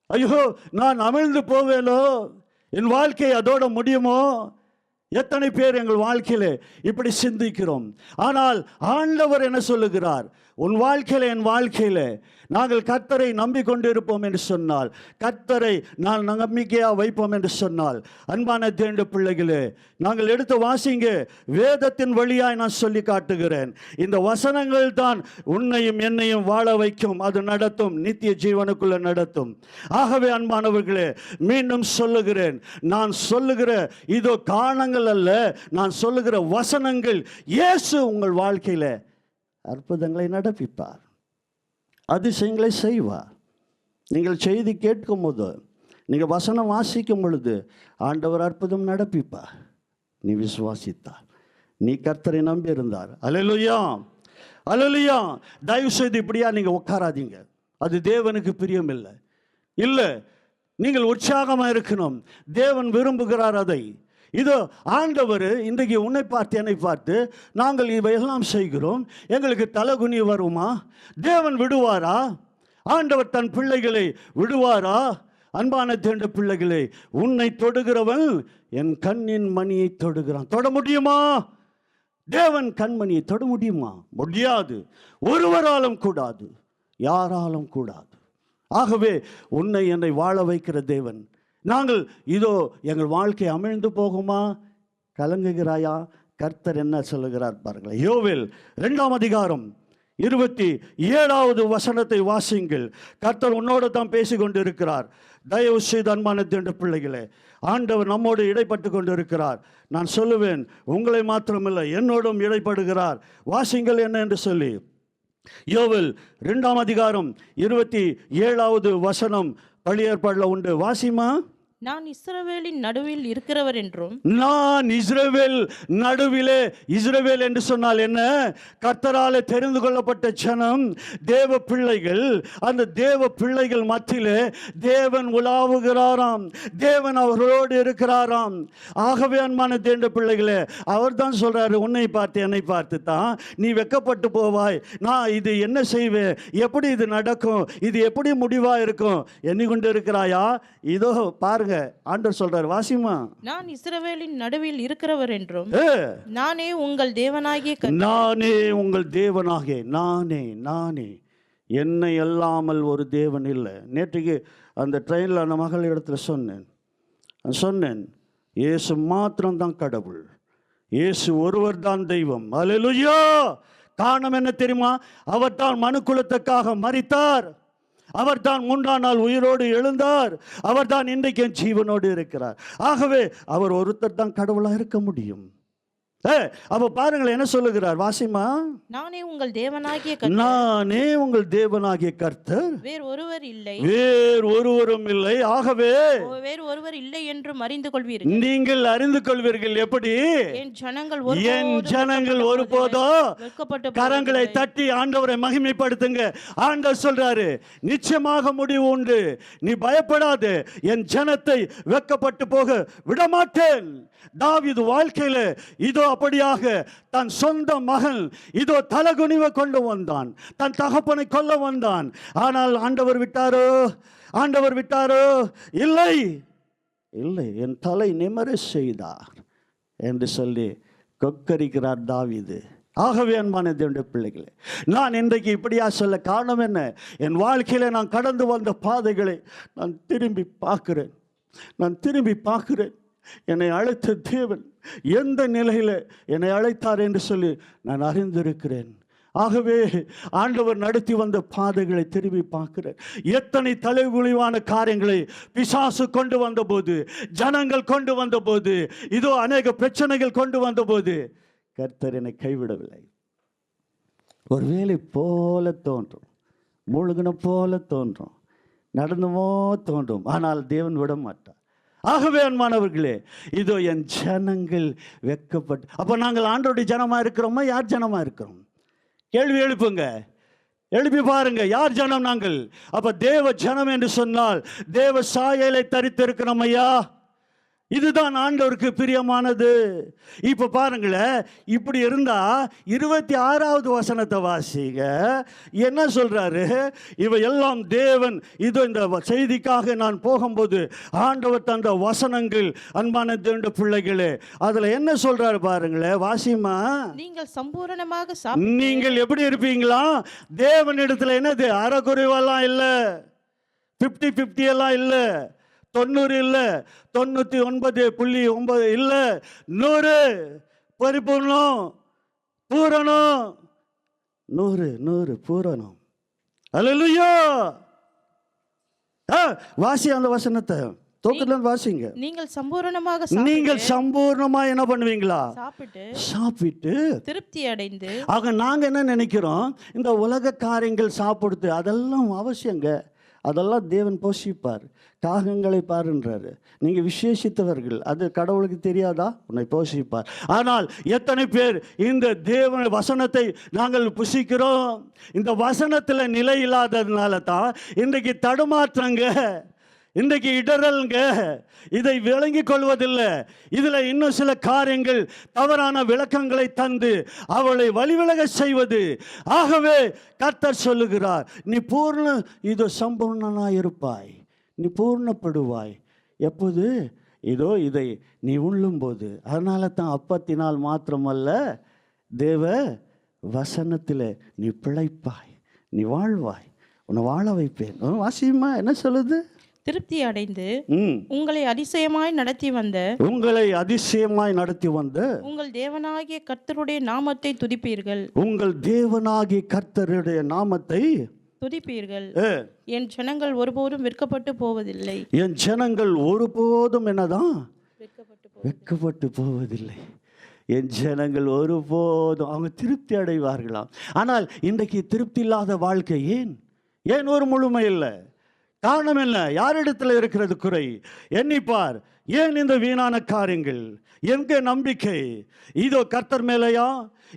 ஐயோ நான் அமிழ்ந்து போவேனோ, என் வாழ்க்கை அதோட முடியுமோ? எத்தனை பேர் எங்கள் வாழ்க்கையில் இப்படி சிந்திக்கிறோம். ஆனால் ஆண்டவர் என்ன சொல்லுகிறார்? உன் வாழ்க்கையில், என் வாழ்க்கையில் நாங்கள் கர்த்தரை நம்பிக்கொண்டு இருப்போம் என்று சொன்னால், கர்த்தரை நான் நம்பிக்கையாக வைப்போம் என்று சொன்னால், அன்பான தேவனுடைய பிள்ளைகளே, நாங்கள் எடுத்து வாசிங்க, வேதத்தின் வழியாய் நான் சொல்லி காட்டுகிறேன். இந்த வசனங்கள் தான் உன்னையும் என்னையும் வாழ வைக்கும், அது நடத்தும், நித்திய ஜீவனுக்குள்ள நடத்தும். ஆகவே அன்பானவர்களே, மீண்டும் சொல்லுகிறேன், நான் சொல்லுகிற இதோ காரணங்கள் அல்ல, நான் சொல்லுகிற வசனங்கள். இயேசு உங்கள் வாழ்க்கையில் அற்புதங்களை நடப்பிப்பார், அதிசயங்களை செய்வார். நீங்கள் செய்தி கேட்கும் போது, நீங்கள் வசனம் வாசிக்கும் பொழுது ஆண்டவர் அற்புதம் நடப்பிப்பார். நீ விசுவாசித்தார், நீ கர்த்தரை நம்பி இருந்தார். அல்லேலூயா, அல்லேலூயா. தயவு செய்து இப்படியா நீங்கள் உட்காராதீங்க, அது தேவனுக்கு பிரியம் இல்லை. இல்லை, நீங்கள் உற்சாகமாக இருக்கணும். தேவன் விரும்புகிறார் அதை. இதோ ஆண்டவர் இன்றைக்கு உன்னை பார்த்து, என்னை பார்த்து, நாங்கள் இவையெல்லாம் செய்கிறோம், எங்களுக்கு தலகுனி வருமா? தேவன் விடுவாரா? ஆண்டவர் தன் பிள்ளைகளை விடுவாரா? அன்பான தேவனுடைய பிள்ளைகளை, உன்னை தொடுகிறவன் என் கண்ணின் மணியை தொடுகிறான். தொட முடியுமா? தேவன் கண்மணியை தொட முடியுமா? முடியாது. ஒருவராலும் கூடாது, யாராலும் கூடாது. ஆகவே உன்னை என்னை வாழ வைக்கிற தேவன். நாங்கள் இதோ எங்கள் வாழ்க்கை அமிழ்ந்து போகுமா? கலங்குகிறாயா? கர்த்தர் என்ன சொல்லுகிறார் பாருங்கள். யோவேல் 2ஆம் அதிகாரம் 27வது வசனத்தை வாசிங்கள். கர்த்தர் உன்னோடு தான் பேசிக்கொண்டு இருக்கிறார். தயவு செய்து அன்பான தேவனுடைய பிள்ளைகளே, ஆண்டவர் நம்மோடு இடைப்பட்டு கொண்டு இருக்கிறார். நான் சொல்லுவேன், உங்களை மாத்திரமில்லை, என்னோடும் இடைப்படுகிறார். வாசிங்கள் என்ன என்று சொல்லி. யோவேல் 2ஆம் அதிகாரம் 27வது வசனம் பழைய ஏற்பாடுல உண்டு. வாசிமா.
நான் இஸ்ரவேலின் நடுவில் இருக்கிறவர் என்றும்,
நான் இஸ்ரவேல் நடுவிலே, இஸ்ரவேல் என்று சொன்னால் என்ன? கர்த்தராலே தெரிந்து கொள்ளப்பட்ட ஜனம், தேவ பிள்ளைகள். அந்த தேவ பிள்ளைகள் மத்தியிலே தேவன் உலாவுகிறாராம், தேவன் அவர்களோடு இருக்கிறாராம். ஆகவே அன்பான தேவ பிள்ளைகளே, அவர் தான் சொல்றாரு, உன்னை பார்த்து என்னை பார்த்து தான் நீ வெட்கப்பட்டு போவாய். நான் இது என்ன செய்வேன், எப்படி இது நடக்கும், இது எப்படி முடிவா இருக்கும் எண்ணிக்கொண்டு இருக்கிறாயா? இதோ பாருங்க, ஆண்டவர் சொல்றார், வாசிமா.
நான் இஸ்ரவேலின் நடுவில் இருக்கிறவர் என்றும், நானே உங்கள் தேவனாகிய
நானே உங்கள் தேவனாகிய நானே என்னை அல்லாமல் ஒரு தேவன் இல்லை. நேற்றுக்கு அந்த ட்ரெயினில் அந்த மகள் இடத்துல சொன்னேன் இயேசு மாத்திரம் தான் கடவுள், இயேசு ஒருவர் தான் தெய்வம். அல்லேலூயா. காரணம் என்ன தெரியுமா? அவர் தான் மனுக்குலத்துக்காக மரித்தார், அவர் தான் 3ஆம் நாள் உயிரோடு எழுந்தார், அவர் தான் இன்றைக்கு ஜீவனோடு இருக்கிறார். ஆகவே அவர் ஒருத்தர் தான் கடவுளாக இருக்க முடியும். அப்ப பாருங்கள் என்ன சொல்லுகிறார், வாசிமா.
நானே உங்கள் தேவனாகிய
நானே உங்கள் தேவனாகிய கர்த்தர்,
வேறு ஒருவர் இல்லை,
வேறு ஒருவரும் இல்லை. ஆகவே
வேறு ஒருவர் இல்லை என்று அறிந்து கொள்வீர்கள்.
நீங்கள் அறிந்து கொள்வீர்கள். எப்படி?
என் ஜனங்கள்
ஒருபோதும் கரங்களை தட்டி ஆண்டவரை மகிமைப்படுத்துங்க. ஆண்டவர் சொல்றாரு, நிச்சயமாக முடிவு உண்டு, நீ பயப்படாது, என் ஜனத்தை வெட்கப்பட்டு போக விடமாட்டேன். தாவீது வாழ்க்கையில இதோ அப்படியாக தன் சொந்த மகன் இதோ தலகுனிவை கொண்டு வந்தான், தன் தகப்பனை கொல்ல வந்தான். ஆனால் ஆண்டவர் விட்டாரோ? இல்லை, என் தலை நிமர செய்தார் என்று சொல்லி கொக்கரிக்கிறார் தாவீது. ஆகவே அன்பான தேவனுடைய பிள்ளைகளே, நான் இன்றைக்கு இப்படியா சொல்ல காரணம் என்ன? என் வாழ்க்கையில நான் கடந்து வந்த பாதைகளை நான் திரும்பி பார்க்கிறேன். என்னை அழைத்த தேவன் எந்த நிலையில் என்னை அழைத்தார் என்று சொல்லி நான் அறிந்திருக்கிறேன். ஆகவே ஆண்டவர் நடத்தி வந்த பாதைகளை திரும்பி பார்க்கிறேன். எத்தனை தலைகுனிவான காரியங்களை பிசாசு கொண்டு வந்தபோது, ஜனங்கள் கொண்டு வந்தபோது, இதோ அநேக பிரச்சனைகள் கொண்டு வந்தபோது கர்த்தர் என்னை கைவிடவில்லை. ஒரு வேலை போல தோன்றும், மூழ்கின போல தோன்றும், நடந்துமோ தோன்றும், ஆனால் தேவன் விட மாட்டார். ஆகவே அன்பானவர்களே, இதோ என் ஜனங்கள் வெட்கப்பட்டு. அப்போ நாங்கள் ஆண்டவருடைய ஜனமா இருக்கிறோமா, யார் ஜனமா இருக்கிறோம்? கேள்வி எழுப்பி பாருங்க, யார் ஜனம் நாங்கள்? அப்ப தேவ ஜனம் என்று சொன்னால் தேவ சாயலை தரித்திருக்கிறோம் ஐயா. இதுதான் ஆண்டவருக்கு பிரியமானது. இப்ப பாருங்களேன், இப்படி இருந்தா 26வது வசனத்தை வாசிங்க. என்ன சொல்றாரு? இவையெல்லாம் தேவன், இதோ இந்த செய்திக்காக நான் போகும்போது ஆண்டவர் தந்த வசனங்கள். அன்பான தேவனுடைய பிள்ளைகளே, அதுல என்ன சொல்றாரு பாருங்களேன், வாசிமா.
நீங்கள் சம்பூரணமாக
நீங்கள் எப்படி இருப்பீங்களா? தேவனிடத்துல என்னது? அறக்குறைவெல்லாம் இல்லை, 50-50 எல்லாம் இல்லை, 90 இல்லை, 99.9 இல்லை, 100 பரிபூர்ணம், பூரணம், 100 பூரணம். அல்லேலூயா. வாசி அந்த வசனத்தை தோக்கத்துல வாசிங்க.
நீங்கள் சம்பூர்ணமா என்ன பண்ணுவீங்களா? சாப்பிட்டு திருப்தி அடைந்து.
ஆக நாங்க என்ன நினைக்கிறோம், இந்த உலக காரியங்கள் சாப்பிடுது அதெல்லாம் அவசியங்க, அதெல்லாம் தேவன் போஷிப்பார். காகங்களை பாருன்றாரு, நீங்கள் விசேஷித்தவர்கள், அது கடவுளுக்கு தெரியாதா? உன்னை போஷிப்பார். ஆனால் எத்தனை பேர் இந்த தேவன் வசனத்தை நாங்கள் புசிக்கிறோம், இந்த வசனத்தில் நிலை இல்லாததுனால தான் இன்றைக்கு தடுமாற்றங்க, இன்றைக்கு இடரல்ங்க, இதை விளங்கிக் கொள்வதில்லை. இதில் இன்னும் சில காரியங்கள் தவறான விளக்கங்களை தந்து அவளை வழிவிலக செய்வது. ஆகவே கர்த்தர் சொல்லுகிறார், நீ இதோ சம்பூர்ணனாய் இருப்பாய், நீ பூர்ணப்படுவாய். எப்போது? இதோ இதை நீ உள்ளும்போது. அதனால தான் அப்பத்தினால் மாத்திரமல்ல, தேவ வசனத்தில் நீ பிழைப்பாய், நீ வாழ்வாய், உன்னை வாழ வைப்பேன். வாசியமா என்ன சொல்லுது?
திருப்தி அடைந்து உங்களை அதிசயமாய் நடத்தி வந்த உங்கள் தேவனாகிய கர்த்தருடைய நாமத்தை துதிப்பீர்கள்.
உங்கள் தேவனாகிய கர்த்தருடைய நாமத்தை
துதிப்பீர்கள். என் ஜனங்கள் ஒருபோதும் வெட்கப்பட்டு போவதில்லை.
என் ஜனங்கள் ஒருபோதும் என்னதான் வெட்கப்பட்டு போவதில்லை. என் ஜனங்கள் ஒருபோதும் அவங்க திருப்தி அடைவார்களாம். ஆனால் இன்றைக்கு திருப்தி இல்லாத வாழ்க்கை ஏன் ஒரு முழுமை இல்லை? காரணம் என்ன? யாரிடத்தில் இருக்கிறது குறை? எண்ணிப்பார். ஏன் இந்த வீணான காரியங்கள்? எங்க நம்பிக்கை? இதோ கர்த்தர் மேலையா?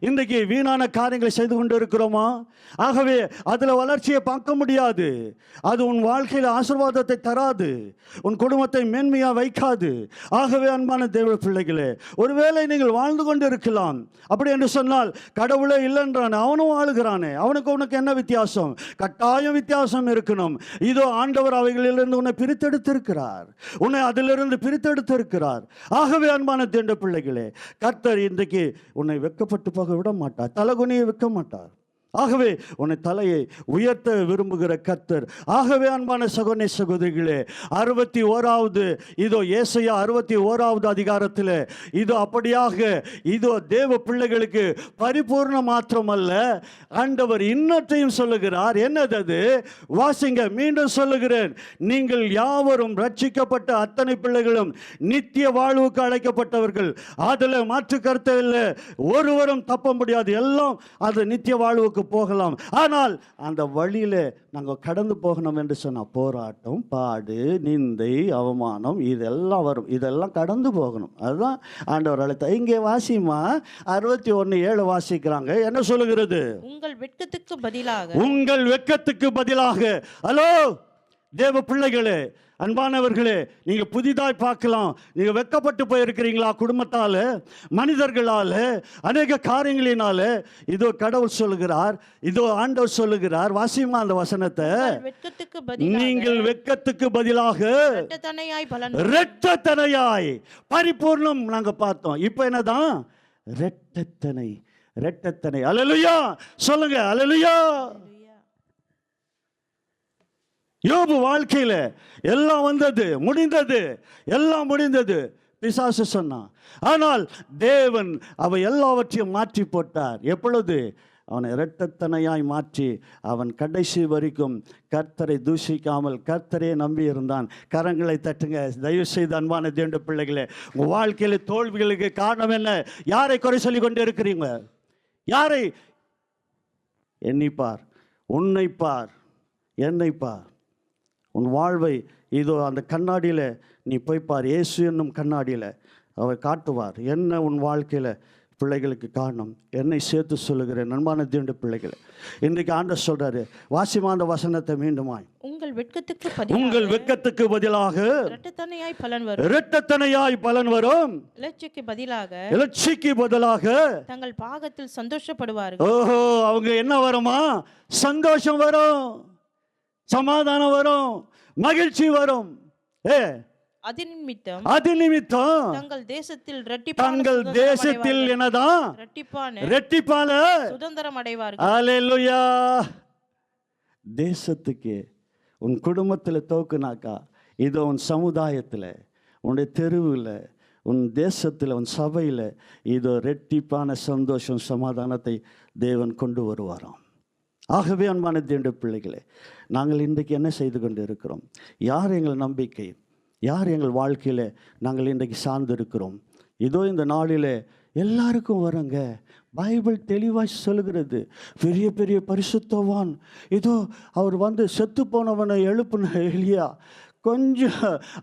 இன்றைக்கு வீணான காரியங்களை செய்து கொண்டு இருக்கிறோமா? ஆகவே அதில் வளர்ச்சியை பார்க்க முடியாது. அது உன் வாழ்க்கையில் ஆசீர்வாதத்தை தராது, உன் குடும்பத்தை மேன்மையாக வைக்காது. ஆகவே அன்பான தேவ பிள்ளைகளே, ஒருவேளை நீங்கள் வாழ்ந்து கொண்டு இருக்கலாம். அப்படி என்று சொன்னால் கடவுளே இல்லைன்றானே, அவனும் வாழுகிறானே, அவனுக்கு உனக்கு என்ன வித்தியாசம்? கட்டாயம் வித்தியாசம் இருக்கணும். இதோ ஆண்டவர் அவைகளிலிருந்து உன்னை பிரித்தெடுத்திருக்கிறார், உன்னை அதிலிருந்து பிரித்தெடுத்திருக்கிறார். ஆகவே அன்பான தேவ பிள்ளைகளே, கர்த்தர் இன்றைக்கு உன்னை வெட்கப்பட்டு போக விட மாட்டார், தலகுனியை வைக்க மாட்டார். ஆகவே உன்னை தலையை உயர்த்த விரும்புகிற கர்த்தர். ஆகவே அன்பான சகோதர சகோதரிகளே, 61வது இதோ ஏசாயா 61வது அதிகாரத்தில் இதோ அப்படியாக இதோ தேவ பிள்ளைகளுக்கு பரிபூர்ண மாத்திரமல்ல, ஆண்டவர் இன்னத்தையும் சொல்லுகிறார். என்னது அது? வாசிங்க, மீண்டும் சொல்லுகிறேன். நீங்கள் யாவரும் ரட்சிக்கப்பட்ட அத்தனை பிள்ளைகளும் நித்திய வாழ்வுக்கு அழைக்கப்பட்டவர்கள். அதில் மாற்று கருத்து இல்லை. ஒருவரும் தப்ப முடியாது. எல்லாம் அது நித்திய வாழ்வுக்கு போகலாம். ஆனால் அந்த வழியில நாங்கள் கடந்து போகணும் என்று சொன்னால் போராட்டம், பாடு, நிந்தை, அவமானம் இதெல்லாம் வரும். இதெல்லாம் கடந்து போகணும். அதுதான் ஆண்டவர் அழைத்த. இங்கே வாசிமா 61:7 வாசிக்கிறாங்க. என்ன சொல்லுகிறது?
உங்கள் வெட்கத்துக்கு
பதிலாக. ஹலோ தேவ பிள்ளைகளே, அன்பானவர்களே, நீங்கள் புதிதாய் பார்க்கலாம். நீங்கள் வெட்கப்பட்டு போயிருக்கிறீங்களா? குடும்பத்தால், மனிதர்களால், அநேக காரியங்களினால. இதோ கடவுள் சொல்லுகிறார், இதோ ஆண்டவர் சொல்லுகிறார். வாசிமா அந்த வசனத்தை. நீங்கள் வெட்கத்துக்கு பதிலாக இரட்டத்தனையாய் பரிபூர்ணம் நாங்கள் பார்த்தோம். இப்போ என்னதான்? இரட்டத்தனை. அல்லேலூயா சொல்லுங்க, அல்லேலூயா. யோபு வாழ்க்கையில் எல்லாம் வந்தது, முடிந்தது, எல்லாம் முடிந்தது. பிசாசு சொன்னான். ஆனால் தேவன் அவை எல்லாவற்றையும் மாற்றி போட்டார். எப்பொழுது? அவனை இரட்டத்தனையாய் மாற்றி அவன் கடைசி வரைக்கும் கர்த்தரை தூஷிக்காமல் கர்த்தரே நம்பி இருந்தான். கரங்களை தட்டுங்க தயவு செய்து அன்பான தேவ பிள்ளைகளே. உங்கள் வாழ்க்கையில் தோல்விகளுக்கு காரணம் என்ன? யாரை குறை சொல்லி கொண்டு இருக்கிறீங்க? யாரை? எண்ணிப்பார், உன்னைப்பார், என்னைப்பார். உன் வாழ்வை இதோ அந்த கண்ணாடியில் நீ போய்ப்பார். இயேசு என்னும் கண்ணாடியில் அவர் காட்டுவார் என்ன உன் வாழ்க்கையில் பிள்ளைகளுக்கு காரணம். என்னை சேர்த்து சொல்லுகிறேன் அன்பான தேவ பிள்ளைகளை. இன்றைக்கு ஆண்டவர் சொல்றாரு, வாசிமா அந்த வசனத்தை மீண்டுமாய். உங்கள் வெட்கத்துக்கு பதிலாக இரட்டத்தனையாய் பலன் வரும். இலட்சிக்கு பதிலாக
தங்கள் பாகத்தில் சந்தோஷப்படுவார்கள்.
ஓஹோ, அவங்க என்ன வருமா? சந்தோஷம் வரும், சமாதானம் வரும், மகிழ்ச்சி வரும்.
அதிநிமித்தம்
தங்கள் தேசத்தில் என்னதான்? இரட்டிப்பான
சுதந்திரம் அடைவார்கள்.
அல்லேலூயா. தேசத்துக்கு உன் குடும்பத்தில் தோக்குனாக்கா, இதோ உன் சமுதாயத்தில், உன்னுடைய தெருவில், உன் தேசத்தில், உன் சபையில் இதோ இரட்டிப்பான சந்தோஷம், சமாதானத்தை தேவன் கொண்டு வருவாராம். ஆகவே அன்பான தேவ பிள்ளைகளே, நாங்கள் இன்றைக்கு என்ன செய்து கொண்டு இருக்கிறோம்? யார் எங்கள் நம்பிக்கை? யார் எங்கள் வாழ்க்கையில் நாங்கள் இன்றைக்கு சார்ந்து இருக்கிறோம்? இதோ இந்த நாளில் எல்லாருக்கும் வரங்க. பைபிள் தெளிவாக சொல்லுகிறது. பெரிய பெரிய பரிசுத்தவான் இதோ அவர் வந்து செத்து போனவனை எழுப்புன எலியா. கொஞ்சம்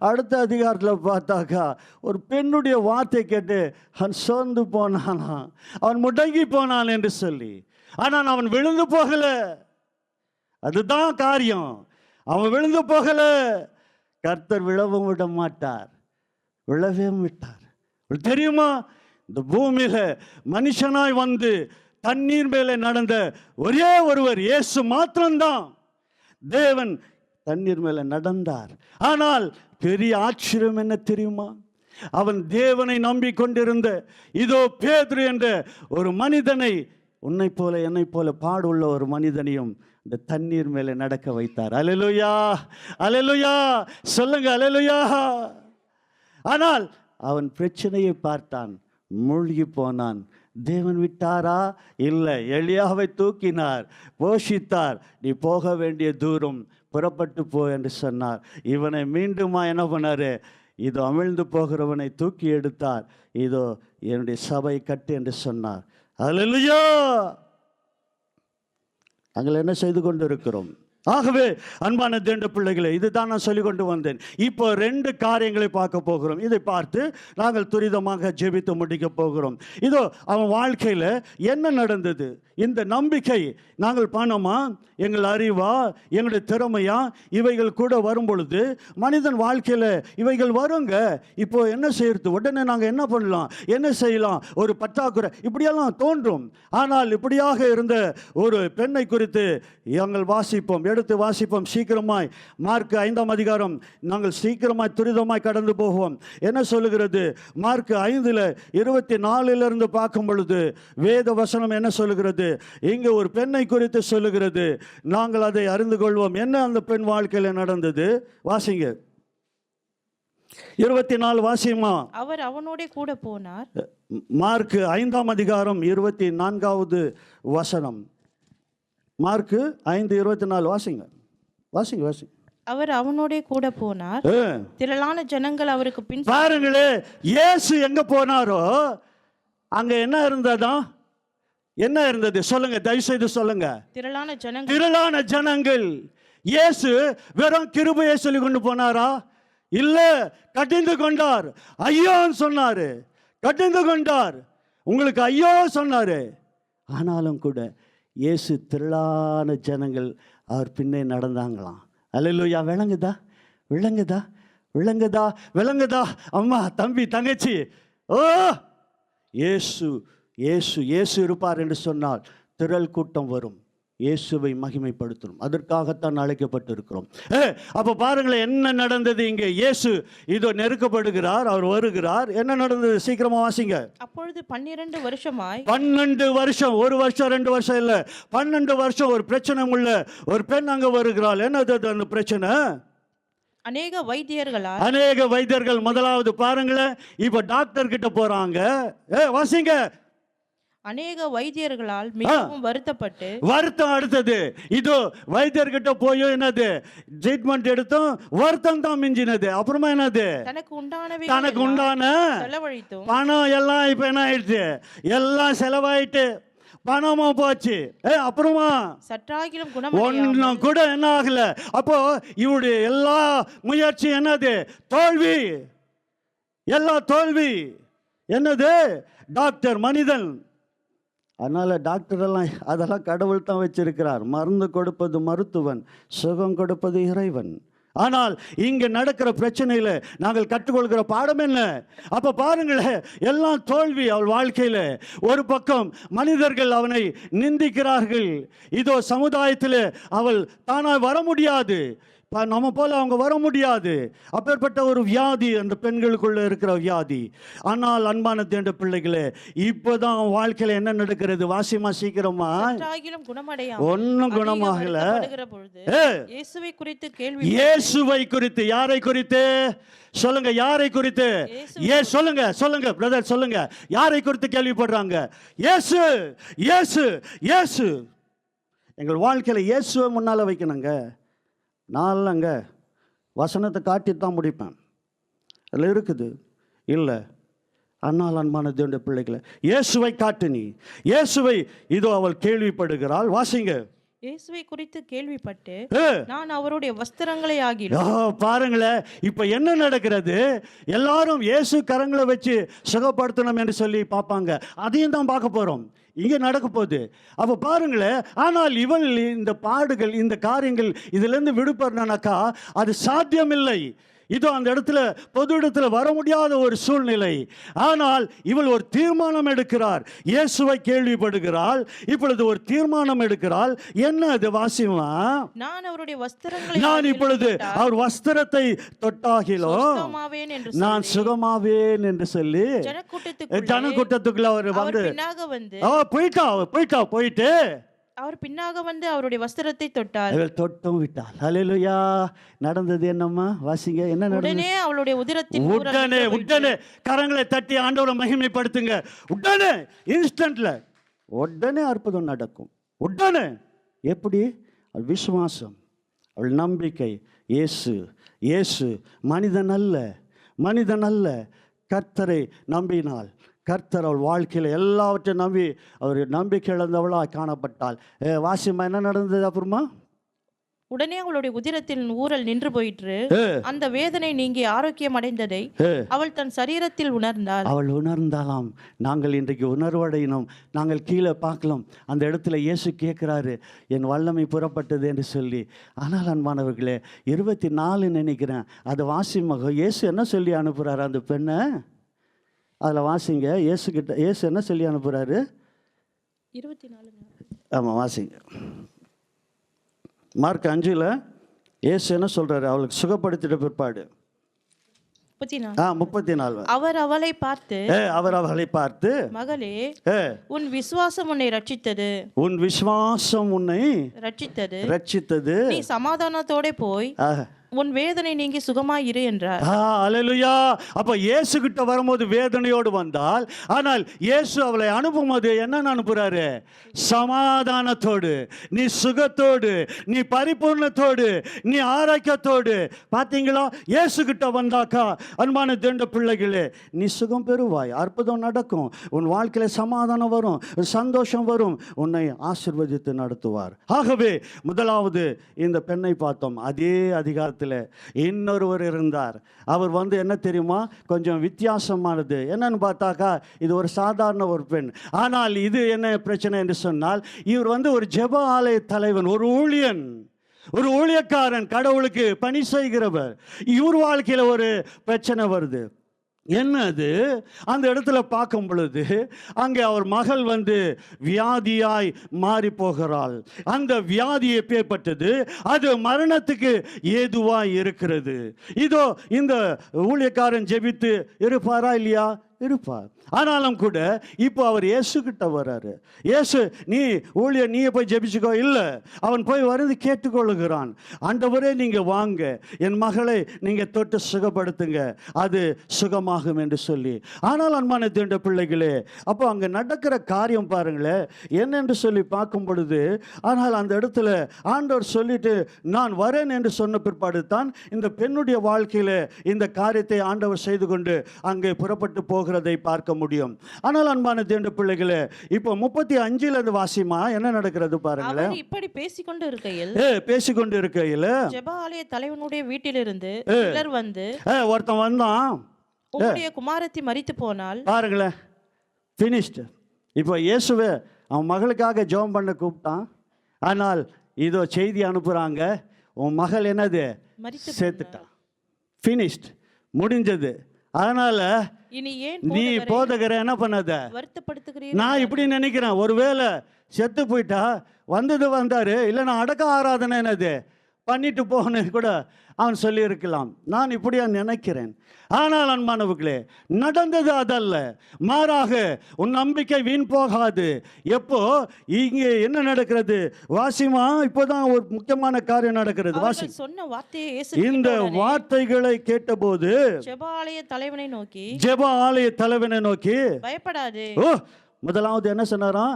அடுத்த அதிகாரத்தில் பார்த்தாக்கா ஒரு பெண்ணுடைய வார்த்தை கேட்டு அவன் சோர்ந்து போனானா, அவன் முடங்கி போனான் என்று சொல்லி. ஆனால் அவன் விழுந்து போகல. அதுதான் காரியம். அவன் விழுந்து போகல. கர்த்தர் விழவும் விட மாட்டார், விழவே விட்டார். தெரியுமா? இந்த பூமியில மனுஷனாய் வந்து தண்ணீர் மேலே நடந்த ஒரே ஒருவர் இயேசு மாத்திரம்தான். தேவன் தண்ணீர் மேலே நடந்தார். ஆனால் பெரிய ஆச்சரியம் என்ன தெரியுமா? அவன் தேவனை நம்பிக்கொண்டிருந்த இதோ பேதுரு என்ற ஒரு மனிதனை, உன்னை போல என்னை போல பாடுள்ள ஒரு மனிதனையும் இந்த தண்ணீர் மேலே நடக்க வைத்தார். அல்லேலூயா, அல்லேலூயா சொல்லுங்க, அல்லேலூயா. ஆனால் அவன் பிரச்சனையை பார்த்தான், மூழ்கி போனான். தேவன் விட்டாரா? இல்லை. எலியாவை தூக்கினார், போஷித்தார். நீ போக வேண்டிய தூரம், புறப்பட்டு போ என்று சொன்னார். இவனை மீண்டுமா என்ன பண்ணாரு? இதோ அமிழ்ந்து போகிறவனை தூக்கி எடுத்தார். இதோ என்னுடைய சபை கட்டு என்று சொன்னார். அல்லேலூயா. நாங்கள் என்ன செய்து கொண்டு இருக்கிறோம்? ஆகவே அன்பான தேவனுடைய பிள்ளைகளே, இதுதான் நான் சொல்லிக் கொண்டு வந்தேன். இப்போ 2 காரியங்களை பார்க்க போகிறோம். இதை பார்த்து நாங்கள் துரிதமாக ஜெபித்து முடிக்க போகிறோம். இதோ அவன் வாழ்க்கையில் என்ன நடந்தது? இந்த நம்பிக்கை நாங்கள் பணமா, எங்கள் அறிவா, எங்களுடைய திறமையா, இவைகள் கூட வரும் பொழுது மனிதன் வாழ்க்கையில் இவைகள் வருங்க. இப்போ என்ன செய்யறது? உடனே நாங்கள் என்ன பண்ணலாம், என்ன செய்யலாம், ஒரு பற்றாக்குறை இப்படியெல்லாம் தோன்றும். ஆனால் இப்படியாக இருந்த ஒரு பெண்ணை குறித்து நாங்கள் வாசிப்போம், எடுத்து வாசிப்போம் சீக்கிரமாய். மார்க் 5ஆம் அதிகாரம் நாங்கள் சீக்கிரமாய் துரிதமாய் கடந்து போவோம். என்ன சொல்லுகிறது? மார்க் 5:24 பார்க்கும் பொழுது வேத வசனம் என்ன சொல்லுகிறது? இங்கே ஒரு பெண்ணை குறித்து சொல்லுகிறது. நாங்கள் அதை அறிந்து கொள்வோம். என்ன அந்த பெண் வாழ்க்கையில் நடந்தது? வாசிங்க. 24 வாசியமா.
அவர் அவனோட கூட போனார்.
மார்க் 5ஆம் அதிகாரம் 24வது வசனம். மார்க் 5:24 வாசிங்க, வாசிங்க, வாசிங்க.
அவர் அவனோட கூட போனார். திரளான ஜனங்கள் அவருக்கு பின்.
பாருங்களே, இயேசு எங்க போனாரோ அங்க என்ன இருந்ததா? என்ன இருந்தது? சொல்லுங்க, தயவு செய்து சொல்லுங்க. திரளான ஜனங்கள். இயேசு வெறும் கிருபையை சொல்லி கொண்டு போனாரா? இல்ல, கடிந்து கொண்டார். ஐயோன்னு சொன்னாரு, கடிந்து கொண்டார். உங்களுக்கு ஐயோ சொன்னாரு. ஆனாலும் கூட இயேசு திரளான ஜனங்கள் அவர் பின்னே நடந்தாங்களாம். அல்லேலூயா. விளங்குதா? விளங்குதா? விளங்குதா? விளங்குதா? அம்மா, தம்பி, தங்கச்சி, ஓ இயேசு இயேசு இயேசு இருப்பார் என்று சொன்னால் திரள் கூட்டம் வரும். இயேசுவை மகிமைப்படுத்தணும். அதற்காகத்தான் அழைக்கப்பட்டு இருக்கிறோம். அப்போ பாருங்களேன் என்ன நடந்தது இங்கே. இயேசு இதோ நெருக்கப்படுகிறார், அவர் வருகிறார். என்ன நடந்தது? சீக்கிரமா வாசிங்க.
அப்பொழுது 12 வருஷமாய்
12 வருஷம், 1 வருஷம் 2 வருஷம் இல்ல, 12 வருஷம் ஒரு பிரச்சனை உள்ள ஒரு பெண் அங்க வருகிறாள். என்னது அந்த பிரச்சனை?
அநேக வைத்தியர்கள். முதலாவது பாருங்களேன், இப்ப டாக்டர் கிட்ட போறாங்க. வாசிங்க. அநேக வைத்தியர்களால் மிகவும் வருத்தப்பட்டு.
வருத்தம். அடுத்தது இதோ வைத்தியர்கிட்ட போய் என்னது ட்ரீட்மெண்ட் எடுத்தோம், வருத்தம் தான் மிஞ்சினது. அப்புறமா என்னது? தனக்கு உண்டான
செலவழித்தும்
பணம் எல்லாம் இப்ப என்ன ஆயிடுச்சு? எல்லாம் செலவாயிட்டு பணமா போச்சு. அப்புறமா
சற்றாகிலும்
ஒன்னும் கூட என்ன ஆகல. அப்போ இவருடைய எல்லா முயற்சி என்னது? தோல்வி. எல்லா தோல்வி. என்னது? டாக்டர் மனிதன். அதனால டாக்டர் எல்லாம் அதெல்லாம் கடவுள் தான் வச்சிருக்கிறார். மருந்து கொடுப்பது மருத்துவன், சுகம் கொடுப்பது இறைவன். ஆனால் இங்க நடக்கிற பிரச்சனையில நாங்கள் கற்றுக்கொள்கிற பாடம் என்ன? அப்ப பாருங்களேன், எல்லாம் தோல்வி அவள் வாழ்க்கையில. ஒரு பக்கம் மனிதர்கள் அவனை நிந்திக்கிறார்கள். இதோ சமுதாயத்தில் அவள் தானாய் வர முடியாது, நம்ம போல அவங்க வர முடியாது. அப்பேற்பட்ட ஒரு வியாதி அந்த பெண்களுக்குள்ள இருக்கிற வியாதி. ஆனால் அன்பான தேவனுடைய பிள்ளைகளே, இப்போதான் வாழ்க்கையில என்ன நடக்கிறது? வாசிமா சீக்கிரமா. ஒன்னும் குணமாகல. இயேசுவை குறித்து. யாரை குறித்து? சொல்லுங்க, யாரை குறித்து? சொல்லுங்க, சொல்லுங்க பிரதர், சொல்லுங்க. யாரை குறித்து கேள்விப்படுறாங்க? இயேசு, இயேசு, இயேசு. எங்கள் வாழ்க்கையில இயேசுவை முன்னால வைக்கணுங்க. நான்லங்க வசனத்தை காட்டித்தான் முடிப்பேன், அதில் இருக்குது இல்லை. ஆனால் அன்பான தேவனுடைய பிள்ளைகளை, இயேசுவை காட்டு நீ. இயேசுவை இதோ அவள் கேள்விப்படுகிறாள். வாசிங்க.
இயேசுவை குறித்து கேள்விப்பட்டு நான் அவருடைய வஸ்திரங்களை ஆகிலும்.
பாருங்களேன், இப்ப என்ன நடக்கிறது? எல்லாரும் இயேசு கரங்களை வச்சு சுகப்படுத்தணும் என்று சொல்லி பார்ப்பாங்க. அதையும் தான் பார்க்க போறோம். இங்கே நடக்க போகுது. அப்போ பாருங்களேன், ஆனால் இவள் இந்த பாடுகள், இந்த காரியங்கள் இதிலிருந்து விடுபடனாக்கா அது சாத்தியமில்லை. இதோ அந்த இடத்துல, பொது இடத்துல வர முடியாத ஒரு சூழ்நிலை. ஆனால் இவள் ஒரு தீர்மானம் எடுக்கிறார். இயேசுவை கேள்விப்படுகிறாள், இப்பொழுது ஒரு தீர்மானம் எடுக்கிறாள். என்ன அது? வாசிமா. நான் இப்பொழுது அவர் வஸ்திரத்தை தொட்டாகிலும் நான் சுகமாவேன் என்று சொல்லி ஜனக்கூட்டத்துக்குள்ள அவர் வந்து போயிட்டு
அவர் பின்னாக வந்து அவருடைய வஸ்திரத்தை தொட்டார்.
தொட்டும் விட்டாள். ஹல்லேலூயா. நடந்தது என்னம்மா? வாசிங்க. என்ன நடந்தது?
உடனே அவளுடைய உதிரத்தின்
உடனே கரங்களை தட்டி ஆண்டவரை மகிமைப்படுத்துங்க. உடனே இன்ஸ்டன்ட்ல உடனே அற்புதம் நடக்கும். உடனே எப்படி? விசுவாசம், அவள் நம்பிக்கை. இயேசு, இயேசு மனிதன் அல்ல, மனிதன் அல்ல. கர்த்தரை நம்பினாள். கர்த்தர் அவள் வாழ்க்கையில் எல்லாவற்றையும் நம்பி அவர் நம்பிக்கை இழந்தவளாக காணப்பட்டாள். வாசிமா. என்ன நடந்தது அப்புறமா?
உடனே அவளுடைய உதிரத்தில் ஊறல் நின்று போயிற்று. அந்த வேதனை நீங்கி ஆரோக்கியம் அடைந்ததை அவள் தன் சரீரத்தில் உணர்ந்தாள்.
அவள் உணர்ந்தாலாம். நாங்கள் இன்றைக்கு உணர்வடையணும். நாங்கள் கீழே பார்க்கலாம், அந்த இடத்துல இயேசு கேட்குறாரு, என் வல்லமை புறப்பட்டது என்று சொல்லி. ஆனால் அன்பானவர்களே, 24 நினைக்கிறேன், அது வாசிமக இயேசு என்ன சொல்லி அனுப்புகிறாரு அந்த பெண்ணை? அதில் வாசிங்க, இயேசு என்ன சொல்லி அனுப்புகிறாரு?
24.
ஆமாம், வாசிங்க. மார்க் 5ல் இயேசு என்ன சொல்றாரு? அவளுக்கு சுகப்படுத்திட்ட பிற்பாடு 34
அவர் அவளை பார்த்து, மகளே, உன் விசுவாசம் உன்னை ரட்சித்தது.
உன் விசுவாசம் உன்னை ரட்சித்தது.
நீ சமாதானத்தோட போய் உன் வேதனை நீங்கி சுகமாய் இரு என்றார்.
அல்லேலூயா. அப்ப இயேசு கிட்ட வரும்போது வேதனையோடு வந்தால், ஆனால் இயேசு அவளை அனுப்பும்போது என்ன அனுப்புறாரு? சமாதானத்தோடு, நீ சுகத்தோடு, நீ பரிபூர்ணத்தோடு, நீ ஆரோக்கியத்தோடு. பார்த்தீங்களா? இயேசு கிட்ட வந்தாக்கா அன்பான தேவனுடைய பிள்ளைகளே, நீ சுகம் பெறுவாய், அற்புதம் நடக்கும், உன் வாழ்க்கையில சமாதானம் வரும், சந்தோஷம் வரும், உன்னை ஆசீர்வதித்து நடத்துவார். ஆகவே முதலாவது இந்த பெண்ணை பார்த்தோம். அதே அதிகாரத்தில் இன்னொருவர் இருந்தார். அவர் என்ன தெரியுமா? கொஞ்சம் வித்தியாசமானது. என்னன்னு பார்த்தாக்கா இது ஒரு சாதாரண ஒரு பெண். ஆனால் இது என்ன பிரச்சனை என்று சொன்னால், இவர் ஒரு ஜெப ஆலய தலைவன், ஒரு ஊழியன், ஒரு ஊழியக்காரன், கடவுளுக்கு பணி செய்கிறவர். இவர் வாழ்க்கையில் ஒரு பிரச்சனை வருது. என்னது? அந்த இடத்துல பார்க்கும் பொழுது அங்கே அவர் மகள் வியாதியாய் மாறி போகிறாள். அந்த வியாதி எப்பேற்பட்டது? அது மரணத்துக்கு ஏதுவாய் இருக்கிறது. இதோ இந்த ஊழியக்காரன் ஜெபித்து இருப்பாரா? இல்லையா? இருப்பார். ஆனாலும் கூட இப்போ அவர் இயேசு கிட்ட வர்றாரு. இயேசு, நீ ஊழியர், நீயே போய் ஜெபிச்சுக்கோ. இல்லை, அவன் போய் வருது கேட்டுக்கொள்ளுகிறான். ஆண்டவரே, நீங்கள் வாங்க, என் மகளை நீங்கள் தொட்டு சுகப்படுத்துங்க, அது சுகமாகும் என்று சொல்லி. ஆனால் அன்பான தேவனுடைய பிள்ளைகளே, அப்போ அங்கே நடக்கிற காரியம் பாருங்களேன் என்னென்று சொல்லி பார்க்கும் பொழுது, ஆனால் அந்த இடத்துல ஆண்டவர் சொல்லிட்டு நான் வரேன் என்று சொன்ன பிற்பாடு தான் இந்த பெண்ணுடைய வாழ்க்கையில் இந்த காரியத்தை ஆண்டவர் செய்து கொண்டு அங்கே புறப்பட்டு போகிறதை பார்க்க முடியும். ஆனால் அன்பான தேவனுடைய பிள்ளைகளே, இப்போ 35 அந்த வாசிமா என்ன நடக்கிறது பாருங்களேன்.
இப்படி பேசிக்கொண்டு
இருக்கையில்
ஜெப ஆலய தலைவனுடைய வீட்டிலிருந்து சிலர்
ஒருத்தன் வந்தான்,
உம்முடைய குமாரத்தி மரித்து போனால்
பாருங்களேன். ஃபினிஷ்டு. இப்போ இயேசுவே அவன் மகளுக்காக ஜெபம் பண்ண கூப்பிட்டான். ஆனால் இதோ செய்தி அனுப்புறாங்க, உன் மகள் என்னது? சேர்த்துட்டான். ஃபினிஷ்டு, முடிஞ்சது. அதனால நீ போதகரை என்ன பண்ணாத வருத்தப்படுத்துகிறீர். நான் இப்படி நினைக்கிறேன், ஒருவேளை செத்து போயிட்டா வந்தாரு, இல்லைன்னா அடக்க ஆராதனை என்னது பண்ணிட்டு போகணும் கூட அவன் சொல்லி இருக்கலாம். நான் இப்படியா நினைக்கிறேன். ஆனால் அன்பானவர்களே, நடந்தது அதல்ல. மாறாக உன் நம்பிக்கை வீண் போகாது. எப்போ இங்கே என்ன நடக்கிறது? வாசிமா, இப்போதான் ஒரு முக்கியமான காரியம் நடக்கிறது. வாசி.
சொன்ன வார்த்தையை
இந்த வார்த்தைகளை கேட்டபோது
ஜெப ஆலய தலைவனை நோக்கி பயப்படாதே.
முதலாவது என்ன சொன்னாரா?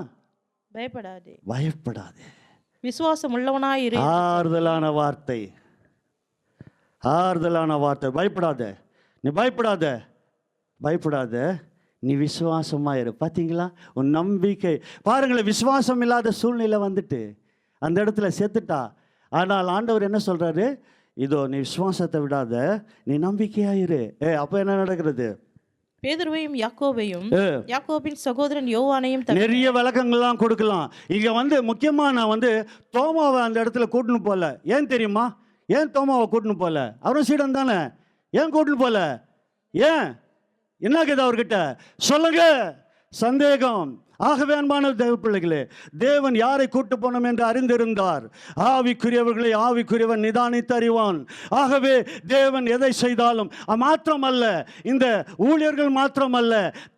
பயப்படாதே, விசுவாசம் உள்ளவனாய் இரு.
ஆறுதலான வார்த்தை. பயப்படாத, நீ பயப்படாத, நீ விசுவாசமா இரு. பார்த்தீங்களா? உன் நம்பிக்கை பாருங்களேன். விசுவாசம் இல்லாத சூழ்நிலை அந்த இடத்துல செத்துட்டா. ஆனால் ஆண்டவர் என்ன சொல்றாரு? இதோ நீ விசுவாசத்தை விடாத, நீ நம்பிக்கையாயிரு. அப்போ என்ன நடக்கிறது?
பேதுருவையும் யாக்கோபின் சகோதரன் யோவானையும்
நிறைய விளக்கங்கள்லாம் கொடுக்கலாம். இங்க முக்கியமா நான் தோமாவை அந்த இடத்துல கூட்டின்னு போல. ஏன் தெரியுமா? ஏன் தோமாவை கூட்டின்னு போல? அவரும் சீடன் தானே. ஏன் கூட்டின்னு போல? ஏன் என்ன கேது அவர்கிட்ட சொல்லுங்க? சந்தேகம். ஆகவே அன்பான தேவ பிள்ளைகளே, தேவன் யாரை கூட்டு போனோம் என்று அறிந்திருந்தார். ஆவிக்குரியவர்களை ஆவிக்குரியவன் நிதானித்து அறிவான். ஆகவே தேவன் எதை செய்தாலும் மாத்திரமல்ல, இந்த ஊழியர்கள் மாத்திரமல்ல,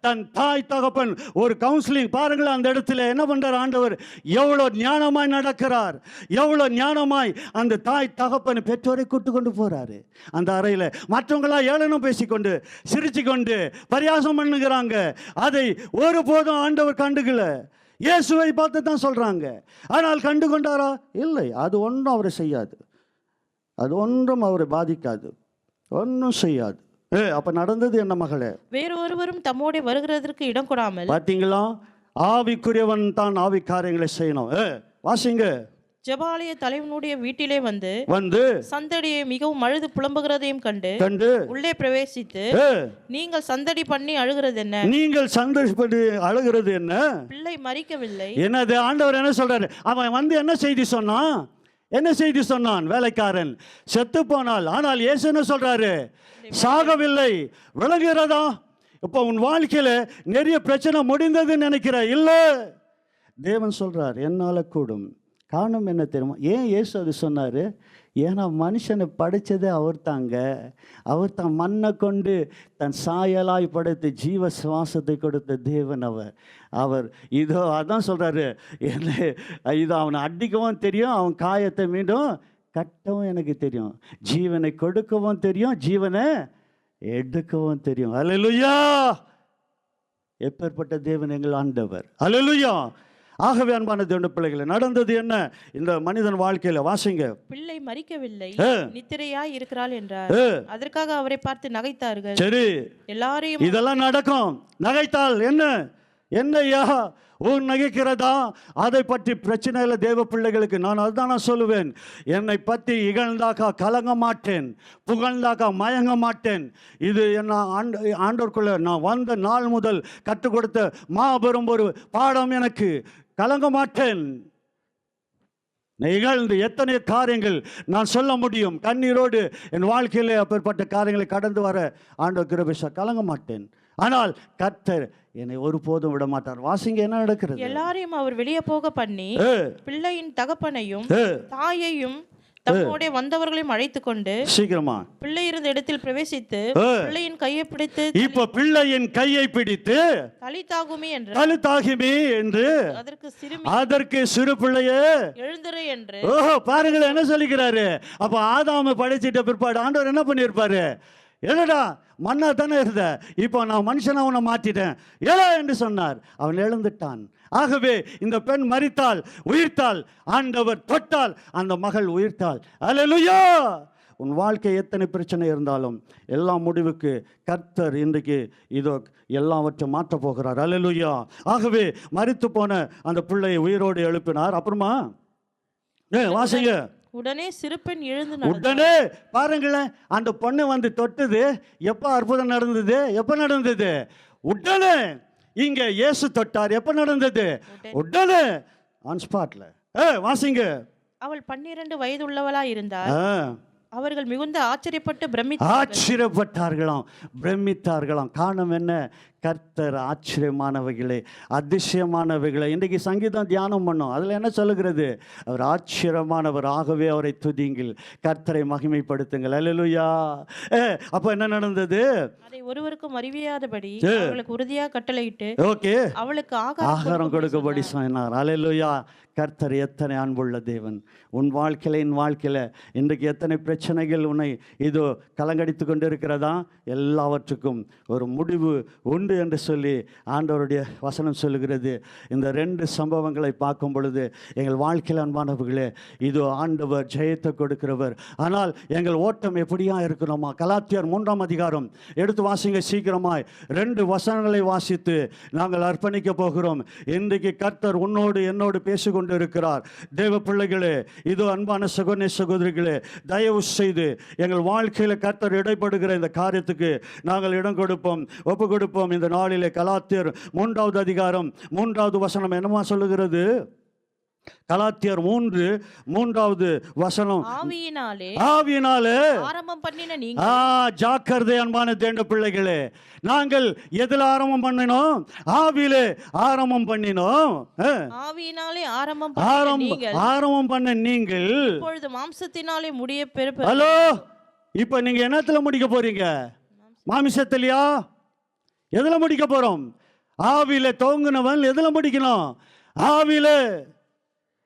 தன் தாய் தகப்பன் ஒரு கவுன்சிலிங் பாருங்களேன். அந்த இடத்துல என்ன பண்றார் ஆண்டவர்? எவ்வளோ ஞானமாய் நடக்கிறார், எவ்வளோ ஞானமாய் அந்த தாய் தகப்பன் பெற்றோரை கூட்டு கொண்டு போறாரு. அந்த அறையில் மற்றவங்களா ஏளனம் பேசிக்கொண்டு சிரிச்சுக்கொண்டு பரியாசம் பண்ணுகிறாங்க. அதை ஒருபோதும் ஆண்டவர் கண்டுகல. இயேசுவை பார்த்து தான் சொல்றாங்க. ஆனால் கண்டு கொண்டாரா? இல்லை. அது ஒன்றும் அவரை செய்யாது, அது ஒன்றும் அவரை பாதிக்காது, ஒன்றும் செய்யாது. அப்ப நடந்தது என்ன மகளே?
வேறு ஒருவரும் தம்மோட வருகிறதற்கு இடம் கொடாமல்.
பார்த்தீங்களா? ஆவிக்குரியவன் தான் ஆவி காரியங்களை செய்யணும். வாசிங்க.
ஜெபாலய தலைவனுடைய வீட்டிலே வந்து
வந்து
சந்தடியை மிகவும் அழுது புலம்புகிறதையும் கண்டு
கண்டு
உள்ளே பிரவேசித்து, நீங்கள் சந்தடி பண்ணி அழுகிறது என்ன?
நீங்கள் சந்தோஷப்பட்டு அழுகிறது என்ன?
பிள்ளை மரிக்கவில்லை.
என்னது ஆண்டவர் என்ன சொல்றாரு? அவன் வந்து என்ன செய்தி சொன்னான்? என்ன செய்தி சொன்னான்? வேலைக்காரன் செத்து போனால். ஆனால் இயேசு என்ன சொல்றாரு? சாகவில்லை. விளங்குகிறதா? இப்போ உன் வாழ்க்கையில நிறைய பிரச்சனை முடிந்ததுன்னு நினைக்கிற இல்ல, தேவன் சொல்றார் என்னால கூடும். காரணம் என்ன தெரியுமா? ஏன் இயேசு அது சொன்னார்? ஏன்னா மனுஷனை படைச்சதே அவர் தாங்க. அவர் தான் மண்ணை கொண்டு தன் சாயலாய் படைத்து ஜீவ சுவாசத்தை கொடுத்த தேவன் அவர் இதோ அதான் சொல்கிறாரு, என்ன இதோ அவனை அடிக்கவும் தெரியும், அவன் காயத்தை மீண்டும் கட்டவும் எனக்கு தெரியும், ஜீவனை கொடுக்கவும் தெரியும், ஜீவனை எடுக்கவும் தெரியும். அல்லேலூயா! எப்பேற்பட்ட தேவன் எங்கள் ஆண்டவர். அல்லேலூயா! ஆகவே அன்பான தேவனுடைய பிள்ளைகளை, நடந்தது என்ன இந்த மனிதன் வாழ்க்கையில? வாசிங்க. பிள்ளை
மரிக்கவில்லை, நித்திரையாய் இருக்கிறாள் என்றார். அதற்காக அவரை பார்த்து நகைத்தார்கள்.
சரி,
எல்லாரையும்
இதெல்லாம் நடக்கும். நகைத்தால் என்ன என்னையா ஊர் நகைக்கிறதா? அதை பற்றி பிரச்சனை இல்லை தேவ பிள்ளைகளுக்கு. நான் அதுதான் நான் சொல்லுவேன். என்னை பற்றி இகழ்ந்தாக்கா கலங்க மாட்டேன், புகழ்ந்தாக்கா மயங்க மாட்டேன். இது என்ன ஆண்டவருக்குள்ள நான் வந்த நாள் முதல் கற்றுக் கொடுத்த மாபெரும் ஒரு பாடம். எனக்கு கலங்க மாட்டேன். இகழ்ந்து எத்தனை காரியங்கள் நான் சொல்ல முடியும். கண்ணீரோடு என் வாழ்க்கையிலே அப்பேற்பட்ட காரியங்களை கடந்து வர ஆண்டவர் கிருபை. கலங்க மாட்டேன். ஆனால் கர்த்தர் என்னை ஒருபோதும் விட மாட்டார். வாசிங்க என்ன நடக்கிறது?
எல்லாரையும் அவர் வெளியே போக பண்ணி பிள்ளையின் தகப்பனையும் தாயையும் தம்மோட வந்தவர்களையும் அழைத்து கொண்டு சீக்கிரமா பிள்ளை இருந்த இடத்தில் பிரவேசித்து பிள்ளையின் கையை பிடித்து,
இப்ப பிள்ளையின் கையை பிடித்து
தலித்தாகுமே
என்று அதற்கு சிறு பிள்ளையே
எழுந்திரு என்று.
ஓஹோ, பாருங்களேன் என்ன சொல்லிக்கிறாரு. அப்ப ஆதாம படைச்சிட்ட பிற்பாடு ஆண்டவர் என்ன பண்ணியிருப்பாரு? என்னடா மண்ணா தானே இருந்த, இப்போ நான் மனுஷனா உன்னை மாற்றிட்டேன் ஏழா என்று சொன்னார். அவன் எழுந்துட்டான். ஆகவே இந்த பெண் மரித்தாள், உயிர்த்தாள். ஆண்டவர் தொட்டால் அந்த மகள் உயிர்த்தாள். அல்லேலூயா! உன் வாழ்க்கை எத்தனை பிரச்சனை இருந்தாலும் எல்லா முடிவுக்கு கர்த்தர் இன்றைக்கு இதோ எல்லாவற்றையும் மாற்ற போகிறார். அல்லேலூயா! ஆகவே மரித்து போன அந்த பிள்ளையை உயிரோடு எழுப்பினார். அப்புறமா வாசிங்க.
உடனே சிறுபெண் எழுந்து
உடனே பாருங்களேன், அந்த பொண்ணு வந்து தொட்டது. எப்போ அற்புதம் நடந்தது? எப்போ நடந்தது? உடனே. இங்க இயேசு தொட்டார். எப்போ நடந்தது? உடனே, ஆன் ஸ்பாட்ல. வாசிங்க.
அவள் 12 வயது உள்ளவளா இருந்தார். அவர்கள் மிகுந்த
பிரமித்தார்களாம். காரணம் என்ன? கர்த்தர் ஆச்சரியமானவைகளே, அதிசயமானவைகளை. இன்றைக்கு சங்கீதம் தியானம் பண்ணோம். அதில் என்ன சொல்லுகிறது? அவர் ஆச்சரியமானவர். ஆகவே அவரை துதியுங்கள், கர்த்தரை மகிமைப்படுத்துங்கள். அல்லேலூயா! அப்போ என்ன நடந்தது?
அதை ஒருவருக்கும் அறிவியாதபடி அவளுக்கு உறுதியாக கட்டளையிட்டு அவளுக்கு
ஆகாரம் கொடுக்கபடி சொன்னார். அல்லேலூயா! கர்த்தர் எத்தனை அன்புள்ள தேவன். உன் வாழ்க்கையில் என் வாழ்க்கையில் இன்றைக்கு எத்தனை பிரச்சனைகள் உன்னை இதோ கலங்கடித்து கொண்டு இருக்கிறதா? எல்லாவற்றுக்கும் ஒரு முடிவு உண்டு என்று சொல்லி ஆண்டவருடைய வசனம் சொல்லுகிறது. இந்த 2 சம்பவங்களை பார்க்கும் பொழுது எங்கள் வாழ்க்கையில் அன்பானவர்களே, இதோ ஆண்டவர் ஜெயத்தை கொடுக்கிறவர். ஆனால் எங்கள் ஓட்டம் எப்படியா இருக்கணுமா? கலாத்தியர் 3ஆம் அதிகாரம் எடுத்து வாசிங்க சீக்கிரமாய். 2 வசனங்களை வாசித்து நாங்கள் அர்ப்பணிக்க போகிறோம். இன்றைக்கு கர்த்தர் உன்னோடு என்னோடு பேசிக்கொண்டு இருக்கிறார். தேவ பிள்ளைகளே, இதோ அன்பான சகோதர சகோதரிகளே, தயவு செய்து எங்கள் வாழ்க்கையில் கர்த்தர் இடைப்படுகிற இந்த காரியத்துக்கு நாங்கள் இடம் கொடுப்போம், ஒப்பு கொடுப்போம். இந்த நாளிலே கலாத்தியர் 3ஆவது அதிகாரம் 3ஆவது வசனம் என்னமா சொல்லுகிறது? கலாத்தியர் 3:3 வசனம். ஆவியினாலே
ஆரம்பம் பண்ணின நீங்க.
ஜாக்கிரதை அன்பான தேவ பிள்ளைகளே, நாங்கள் எதில் ஆரம்பம் பண்ணினோம்? ஆவியிலே ஆரம்பம் பண்ணினோம்.
ஆவியினாலே
ஆரம்பம் பண்ண நீங்கள்
இப்பொழுது மாம்சத்தினாலே முடிய பெறுப்பீர்கள்.
ஹலோ, இப்போ நீங்க என்னத்துல முடிக்க போறீங்க? மாமிசத்திலையா? எதுல முடிக்க போறோம்? ஆவியிலே தோங்குனவன் எதுல முடிக்கணும்? ஆவியிலே.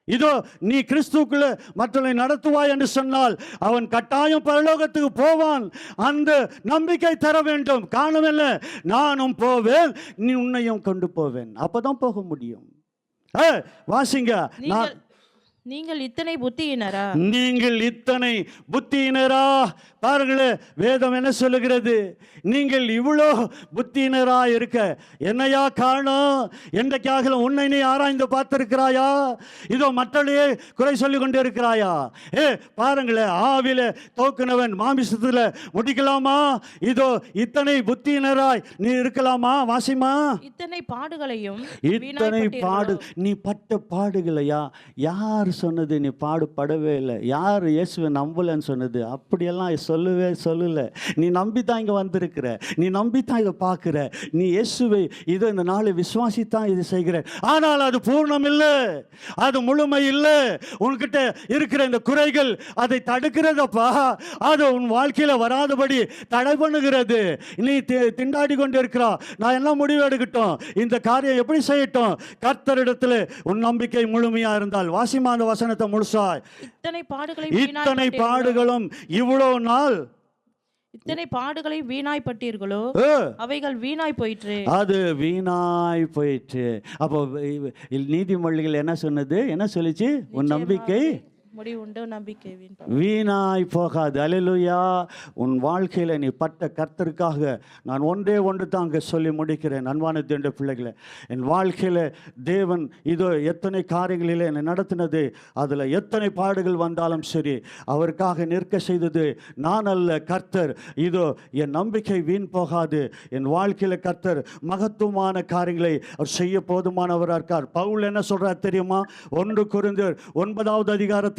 இதோ நீ கிறிஸ்துக்குள்ள மற்றவர்களை நடத்துவாய் என்று சொன்னால் அவன் கட்டாயம் பரலோகத்துக்கு போவான். அந்த நம்பிக்கை தர வேண்டும். காரணமில்ல, நானும் போவேன், நீ உன்னையும் கொண்டு போவேன். அப்பதான் போக முடியும். வாசிங்க.
நீங்கள் இத்தனை புத்தியினரா?
நீங்கள் இத்தனை புத்தியினரா? பாருங்களேன், வேதம் என்ன சொல்லுகிறது? நீங்கள் இவ்வளோ புத்தியினரா இருக்க என்னையா காரணம்? என்றைக்காக உன்னை நீ ஆராய்ந்து பார்த்திருக்கிறாயா? இதோ மற்றவர்களையே குறை சொல்லி கொண்டு இருக்கிறாயா? பாருங்களேன், ஆவில தோக்குனவன் மாமிசத்தில் முடிக்கலாமா? இதோ இத்தனை புத்தியினராய் நீ இருக்கலாமா? வாசிமா.
இத்தனை பாடுகளையும்
இத்தனை பாடு, நீ பட்ட பாடுகளையா? யார் சொன்னது நீ பாடுபடவே இல்லை? யார் இயேசுவை நம்பலன்னு சொன்னது? அப்படியெல்லாம் சொல்லல. நீ நம்பித்தான் இங்கே வந்திருக்கிற, நீ நம்பித்தான் இதை பார்க்குற, நீ இயேசுவை இதோ இந்த நாளை விசுவாசித்தான் இது செய்கிற. ஆனால் அது பூர்ணம் இல்லை, அது முழுமை இல்லை. உன்கிட்ட இருக்கிற இந்த குறைகள் அதை தடுக்கிறதப்பா. அது உன் வாழ்க்கையில் வராதபடி தடை பண்ணுகிறது. நீ திண்டாடி கொண்டு இருக்கிறா, நான் என்ன முடிவு எடுக்கட்டும், இந்த காரியம் எப்படி செய்யட்டும்? கர்த்தரிடத்தில் உன் நம்பிக்கை முழுமையா இருந்தால், வாசிமா அந்த வசனத்தை முழுசாய். இத்தனை பாடுகளும் இவ்வளோ நாள்,
இத்தனை பாடுகளை வீணாய்ப்பட்டீர்களோ, அவைகள் வீணாய் போயிற்று.
அது வீணாய் போயிற்று. அப்போ நீதிமொழிகள் என்ன சொன்னது? என்ன சொல்லிச்சு? உன் நம்பிக்கை
முடிவுண்டு, நம்பிக்கை
வீணாய் போகாது. அல்லேலூயா. உன் வாழ்க்கையில் நீ பட்ட கர்த்தருக்காக நான் ஒன்று தாங்க சொல்லி முடிக்கிறேன். அன்பான தேவனுடைய பிள்ளைகளை, என் வாழ்க்கையில் தேவன் இதோ எத்தனை காரியங்களில் என்னை நடத்தினது, அதில் எத்தனை பாடுகள் வந்தாலும் சரி, அவருக்காக நிற்க செய்தது நான் அல்ல, கர்த்தர். இதோ என் நம்பிக்கை வீண் போகாது. என் வாழ்க்கையில் கர்த்தர் மகத்துவமான காரியங்களை அவர் செய்ய போதுமானவராக இருக்கார். பவுல் என்ன சொல்றார் தெரியுமா? 1 கொரிந்தியர் 9வது அதிகாரத்தில்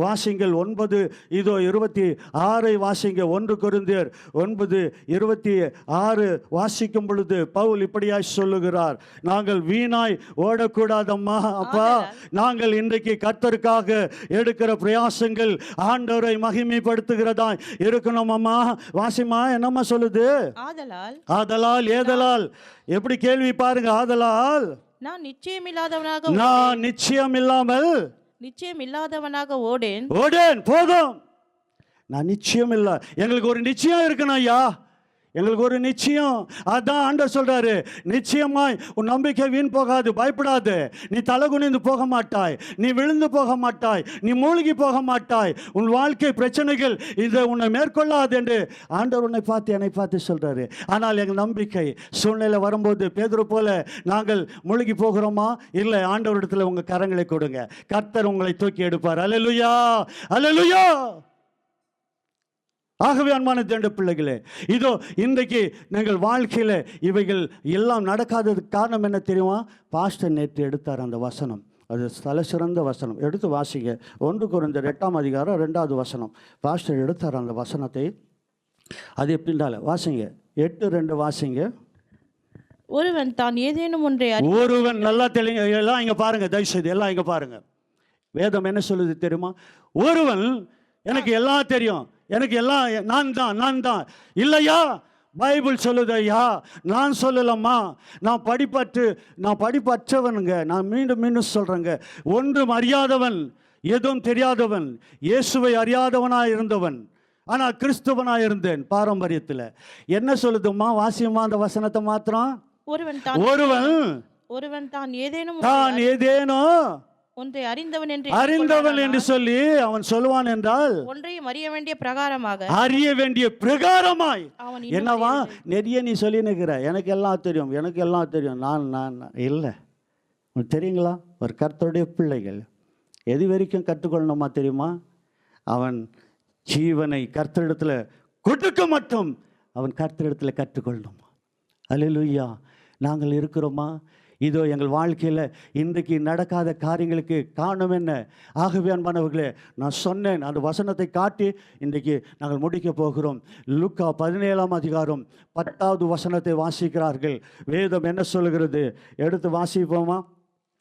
வாசிங்கள் 9:26 வாசிங்க. 1 கொரிந்தியர் 9:26 வாசிக்கும் பொழுது பவுல் இப்படியாய் சொல்லுகிறார், நாங்கள் வீணாய் ஓடக்கூடாதம்மா அப்பா. நாங்கள் இன்றைக்கு கர்த்தருக்காக எடுக்கிற பிரயாசங்கள் ஆண்டவரை மகிமைப்படுத்துகிறதா இருக்கணும் அம்மா. வாசிமா, என்னம்மா சொல்லுது? ஆதலால் ஏதலால், எப்படி கேள்வி பாருங்க. ஆதலால்
நான் நிச்சயம் இல்லாதவனாக ஓடேன்.
போதும், நான் நிச்சயம் இல்லை. எங்களுக்கு ஒரு நிச்சயம் இருக்கணும் ஐயா, எங்களுக்கு ஒரு நிச்சயம். அதான் ஆண்டவர் சொல்றாரு, நிச்சயமாய் உன் நம்பிக்கை வீண் போகாது, பயப்படாது. நீ தலை குனிந்து போக மாட்டாய், நீ விழுந்து போக மாட்டாய், நீ மூழ்கி போக மாட்டாய். உன் வாழ்க்கை பிரச்சனைகள் இதை உன்னை மேற்கொள்ளாது என்று ஆண்டவர் உன்னை பார்த்து என்னை பார்த்து சொல்றாரு. ஆனால் எங்கள் நம்பிக்கை சூழ்நிலை வரும்போது பேதுரு போல நாங்கள் மூழ்கி போகிறோமா? இல்லை, ஆண்டவரிடத்தில் உங்க கரங்களை கொடுங்க, கர்த்தர் உங்களை தூக்கி எடுப்பார். அல்லேலூயா, அல்லேலூயா. ஆகவே அன்பான தேவனுடைய பிள்ளைகளே, இதோ இன்றைக்கு நீங்கள் வாழ்க்கையில் இவைகள் எல்லாம் நடக்காததுக்கு காரணம் என்ன தெரியுமா? பாஸ்டர் நேற்று எடுத்தார் அந்த வசனம், அது தலை சிறந்த வசனம். எடுத்து வாசிங்க. 1 கொரிந்தியர் 8ஆம் அதிகாரம் 2வது வசனம். பாஸ்டர் எடுத்தார் அந்த வசனத்தை. அது எப்படின்றால வாசிங்க. 8:2 வாசிங்க.
ஒருவன் தான் ஏதேனும்
ஒருவன் நல்லா தெளிங்க. எல்லாம் இங்கே பாருங்க, தயவுசெய்து எல்லாம் இங்கே பாருங்க. வேதம் என்ன சொல்லுது தெரியுமா? ஒருவன் எனக்கு எல்லாம் தெரியும், எனக்கு எல்லாம் நான் தான் இல்லையா? பைபிள் சொல்லுது ஐயா, நான் சொல்லலம்மா. நான் படிப்பற்றவனுங்க. நான் மீண்டும் சொல்கிறேங்க, ஒன்றும் அறியாதவன், எதுவும் தெரியாதவன், இயேசுவை அறியாதவனாக இருந்தவன், ஆனால் கிறிஸ்துவனாக இருந்தேன் பாரம்பரியத்தில். என்ன சொல்லுதும்மா? வாசியம்மா அந்த வசனத்தை மாத்திரம்.
ஒருவன் தான் ஏதேனும் ஒன்றை
அறிந்தவன் என்று சொல்லி அவன் சொல்லுவான் என்றால்,
ஒன்றையும் அறிய வேண்டிய பிரகாரமாய்
என்னவா? நிறைய நீ சொல்லி நிற்கிற, எனக்கு எல்லாம் தெரியும். நான் இல்லை. உங்களுக்கு தெரியுங்களா? ஒரு கர்த்தருடைய பிள்ளைகள் எது வரைக்கும் கற்றுக்கொள்ளணுமா தெரியுமா? அவன் ஜீவனை கர்த்தரிடத்தில் கொடுக்க மட்டும் அவன் கர்த்தரிடத்தில் கற்றுக்கொள்ளணுமா? அல்லேலூயா. நாங்கள் இருக்கிறோமா? இதோ எங்கள் வாழ்க்கையில் இன்றைக்கு நடக்காத காரியங்களுக்கு காரணம் என்ன? ஆகவே அன்பானவர்களே, நான் சொன்னேன், அந்த வசனத்தை காட்டி இன்றைக்கு நாங்கள் முடிக்க போகிறோம். லூக்கா 17ஆம் அதிகாரம் 10வது வசனத்தை வாசிக்கிறார்கள். வேதம் என்ன சொல்லுகிறது? எடுத்து வாசிப்போமா?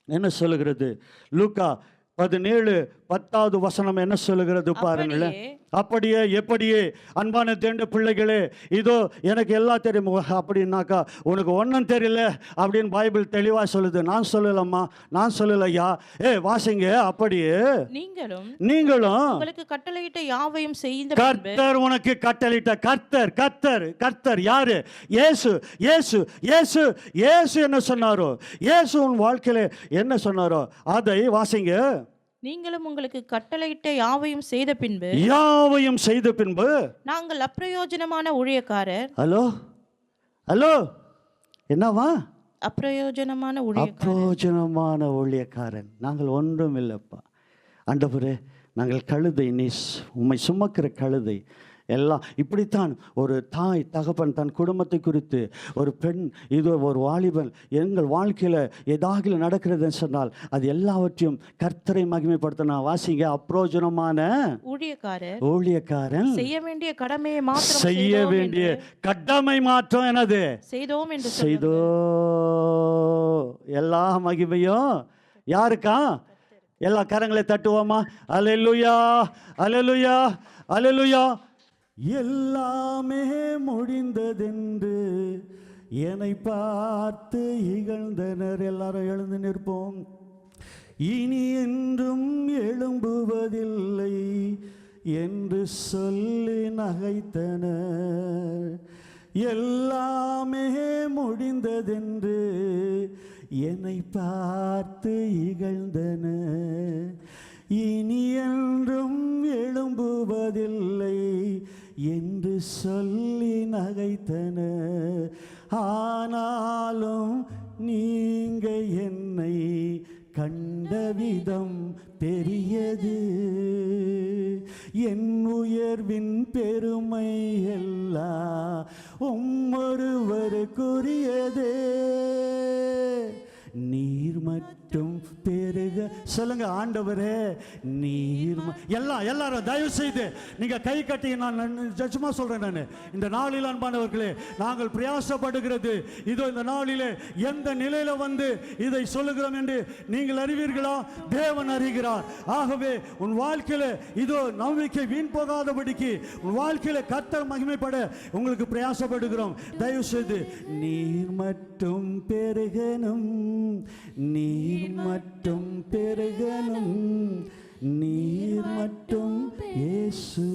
என்ன சொல்லுகிறது? லூக்கா 17:10வது வசனம் என்ன சொல்லுகிறது பாருங்களேன். அப்படியே எப்படியே அன்பான தேவனுடைய பிள்ளைகளே, இதோ எனக்கு எல்லாம் தெரியும் அப்படின்னாக்கா உனக்கு ஒன்றும் தெரியல அப்படின்னு பைபிள் தெளிவாக சொல்லுது. நான் சொல்லலம்மா, நான் சொல்லலையா. வாசிங்க. அப்படியே நீங்களும்
உங்களுக்கு கட்டளையிட்ட யாவையும் செய்த.
கர்த்தர் உனக்கு கட்டளையிட்ட. கர்த்தர் யாரு? இயேசு என்ன சொன்னாரோ, இயேசு உன் வாழ்க்கையில என்ன சொன்னாரோ அதை வாசிங்க.
நீங்களும் உங்களுக்கு கட்டளையிட்ட யாவையும் செய்த பின்பு
யாவையும் செய்த பின்பு
நாங்கள் அப்பிரயோஜனமான ஊழியக்காரர்.
ஹலோ ஹலோ, என்னவா?
அப்பிரயோஜனமான ஊழியக்காரர்.
அப்பிரயோஜனமான ஊழியக்காரன். நாங்கள் ஒன்றும் இல்லைப்பா ஆண்டவரே, நாங்கள் கழுதை, நீ உம்மை சுமக்கிற கழுதை. எல்லாம் இப்படித்தான் ஒரு தாய் தகப்பன் தன் குடும்பத்தை குறித்து, ஒரு பெண், இது ஒரு வாலிபன் எங்கள் வாழ்க்கையில் ஏதாவது நடக்கிறதுன்னு சொன்னால் அது எல்லாவற்றையும் கர்த்தரை மகிமைப்படுத்தினா. வாசிங்க, அப்பிரயோஜனமான ஊழியக்காரன்
செய்ய வேண்டிய கடமையை மாத்திரம்
செய்ய வேண்டிய கடமை மாற்றம் எனது
செய்தோம் என்று
செய்தோ. எல்லா மகிமையும் யாருக்கா? எல்லா கரங்களை தட்டுவோமா? அல்லேலூயா, அல்லேலூயா, அல்லேலூயா. எல்லாமே முடிந்ததென்று என்னை பார்த்து இகழ்ந்தனர். எல்லாரும் எழுந்து நிற்போம். இனி என்றும் எழும்புவதில்லை என்று சொல்லி நகைத்தனர். எல்லாமே முடிந்ததென்று என்னை பார்த்து இகழ்ந்தனர். இனி என்றும் எழும்புவதில்லை என்று சொல்லி நகைத்தனர். ஆனாலும் நீங்க என்னை கண்ட விதம் பெரியது. என் உயர்வின் பெருமை எல்லாம் ஒருவருக்குரியதே. நீர் மட்டும் பெருக. சொல்லுங்க, ஆண்டவரே நீர். எல்லாரும் தயவு செய்து நீங்க கை கட்டி, நான் ஜட்ஜமா சொல்றேன். நான் இந்த நாளில் அன்பானவர்களே, நாங்கள் பிரயாசப்படுகிறது இதோ இந்த நாளிலே எந்த நிலையில வந்து இதை சொல்லுகிறோம் என்று நீங்கள் அறிவீர்களா? தேவன் அறிகிறார். ஆகவே உன் வாழ்க்கையில இதோ நம்பிக்கை வீண் போகாதபடிக்கு உன் வாழ்க்கையில கர்த்தர் மகிமைப்பட உங்களுக்கு பிரயாசப்படுகிறோம். தயவு செய்து நீர் மட்டும் பெருகணும், நீர் மட்டும் பெருகணும், நீர் மட்டும் இயேசு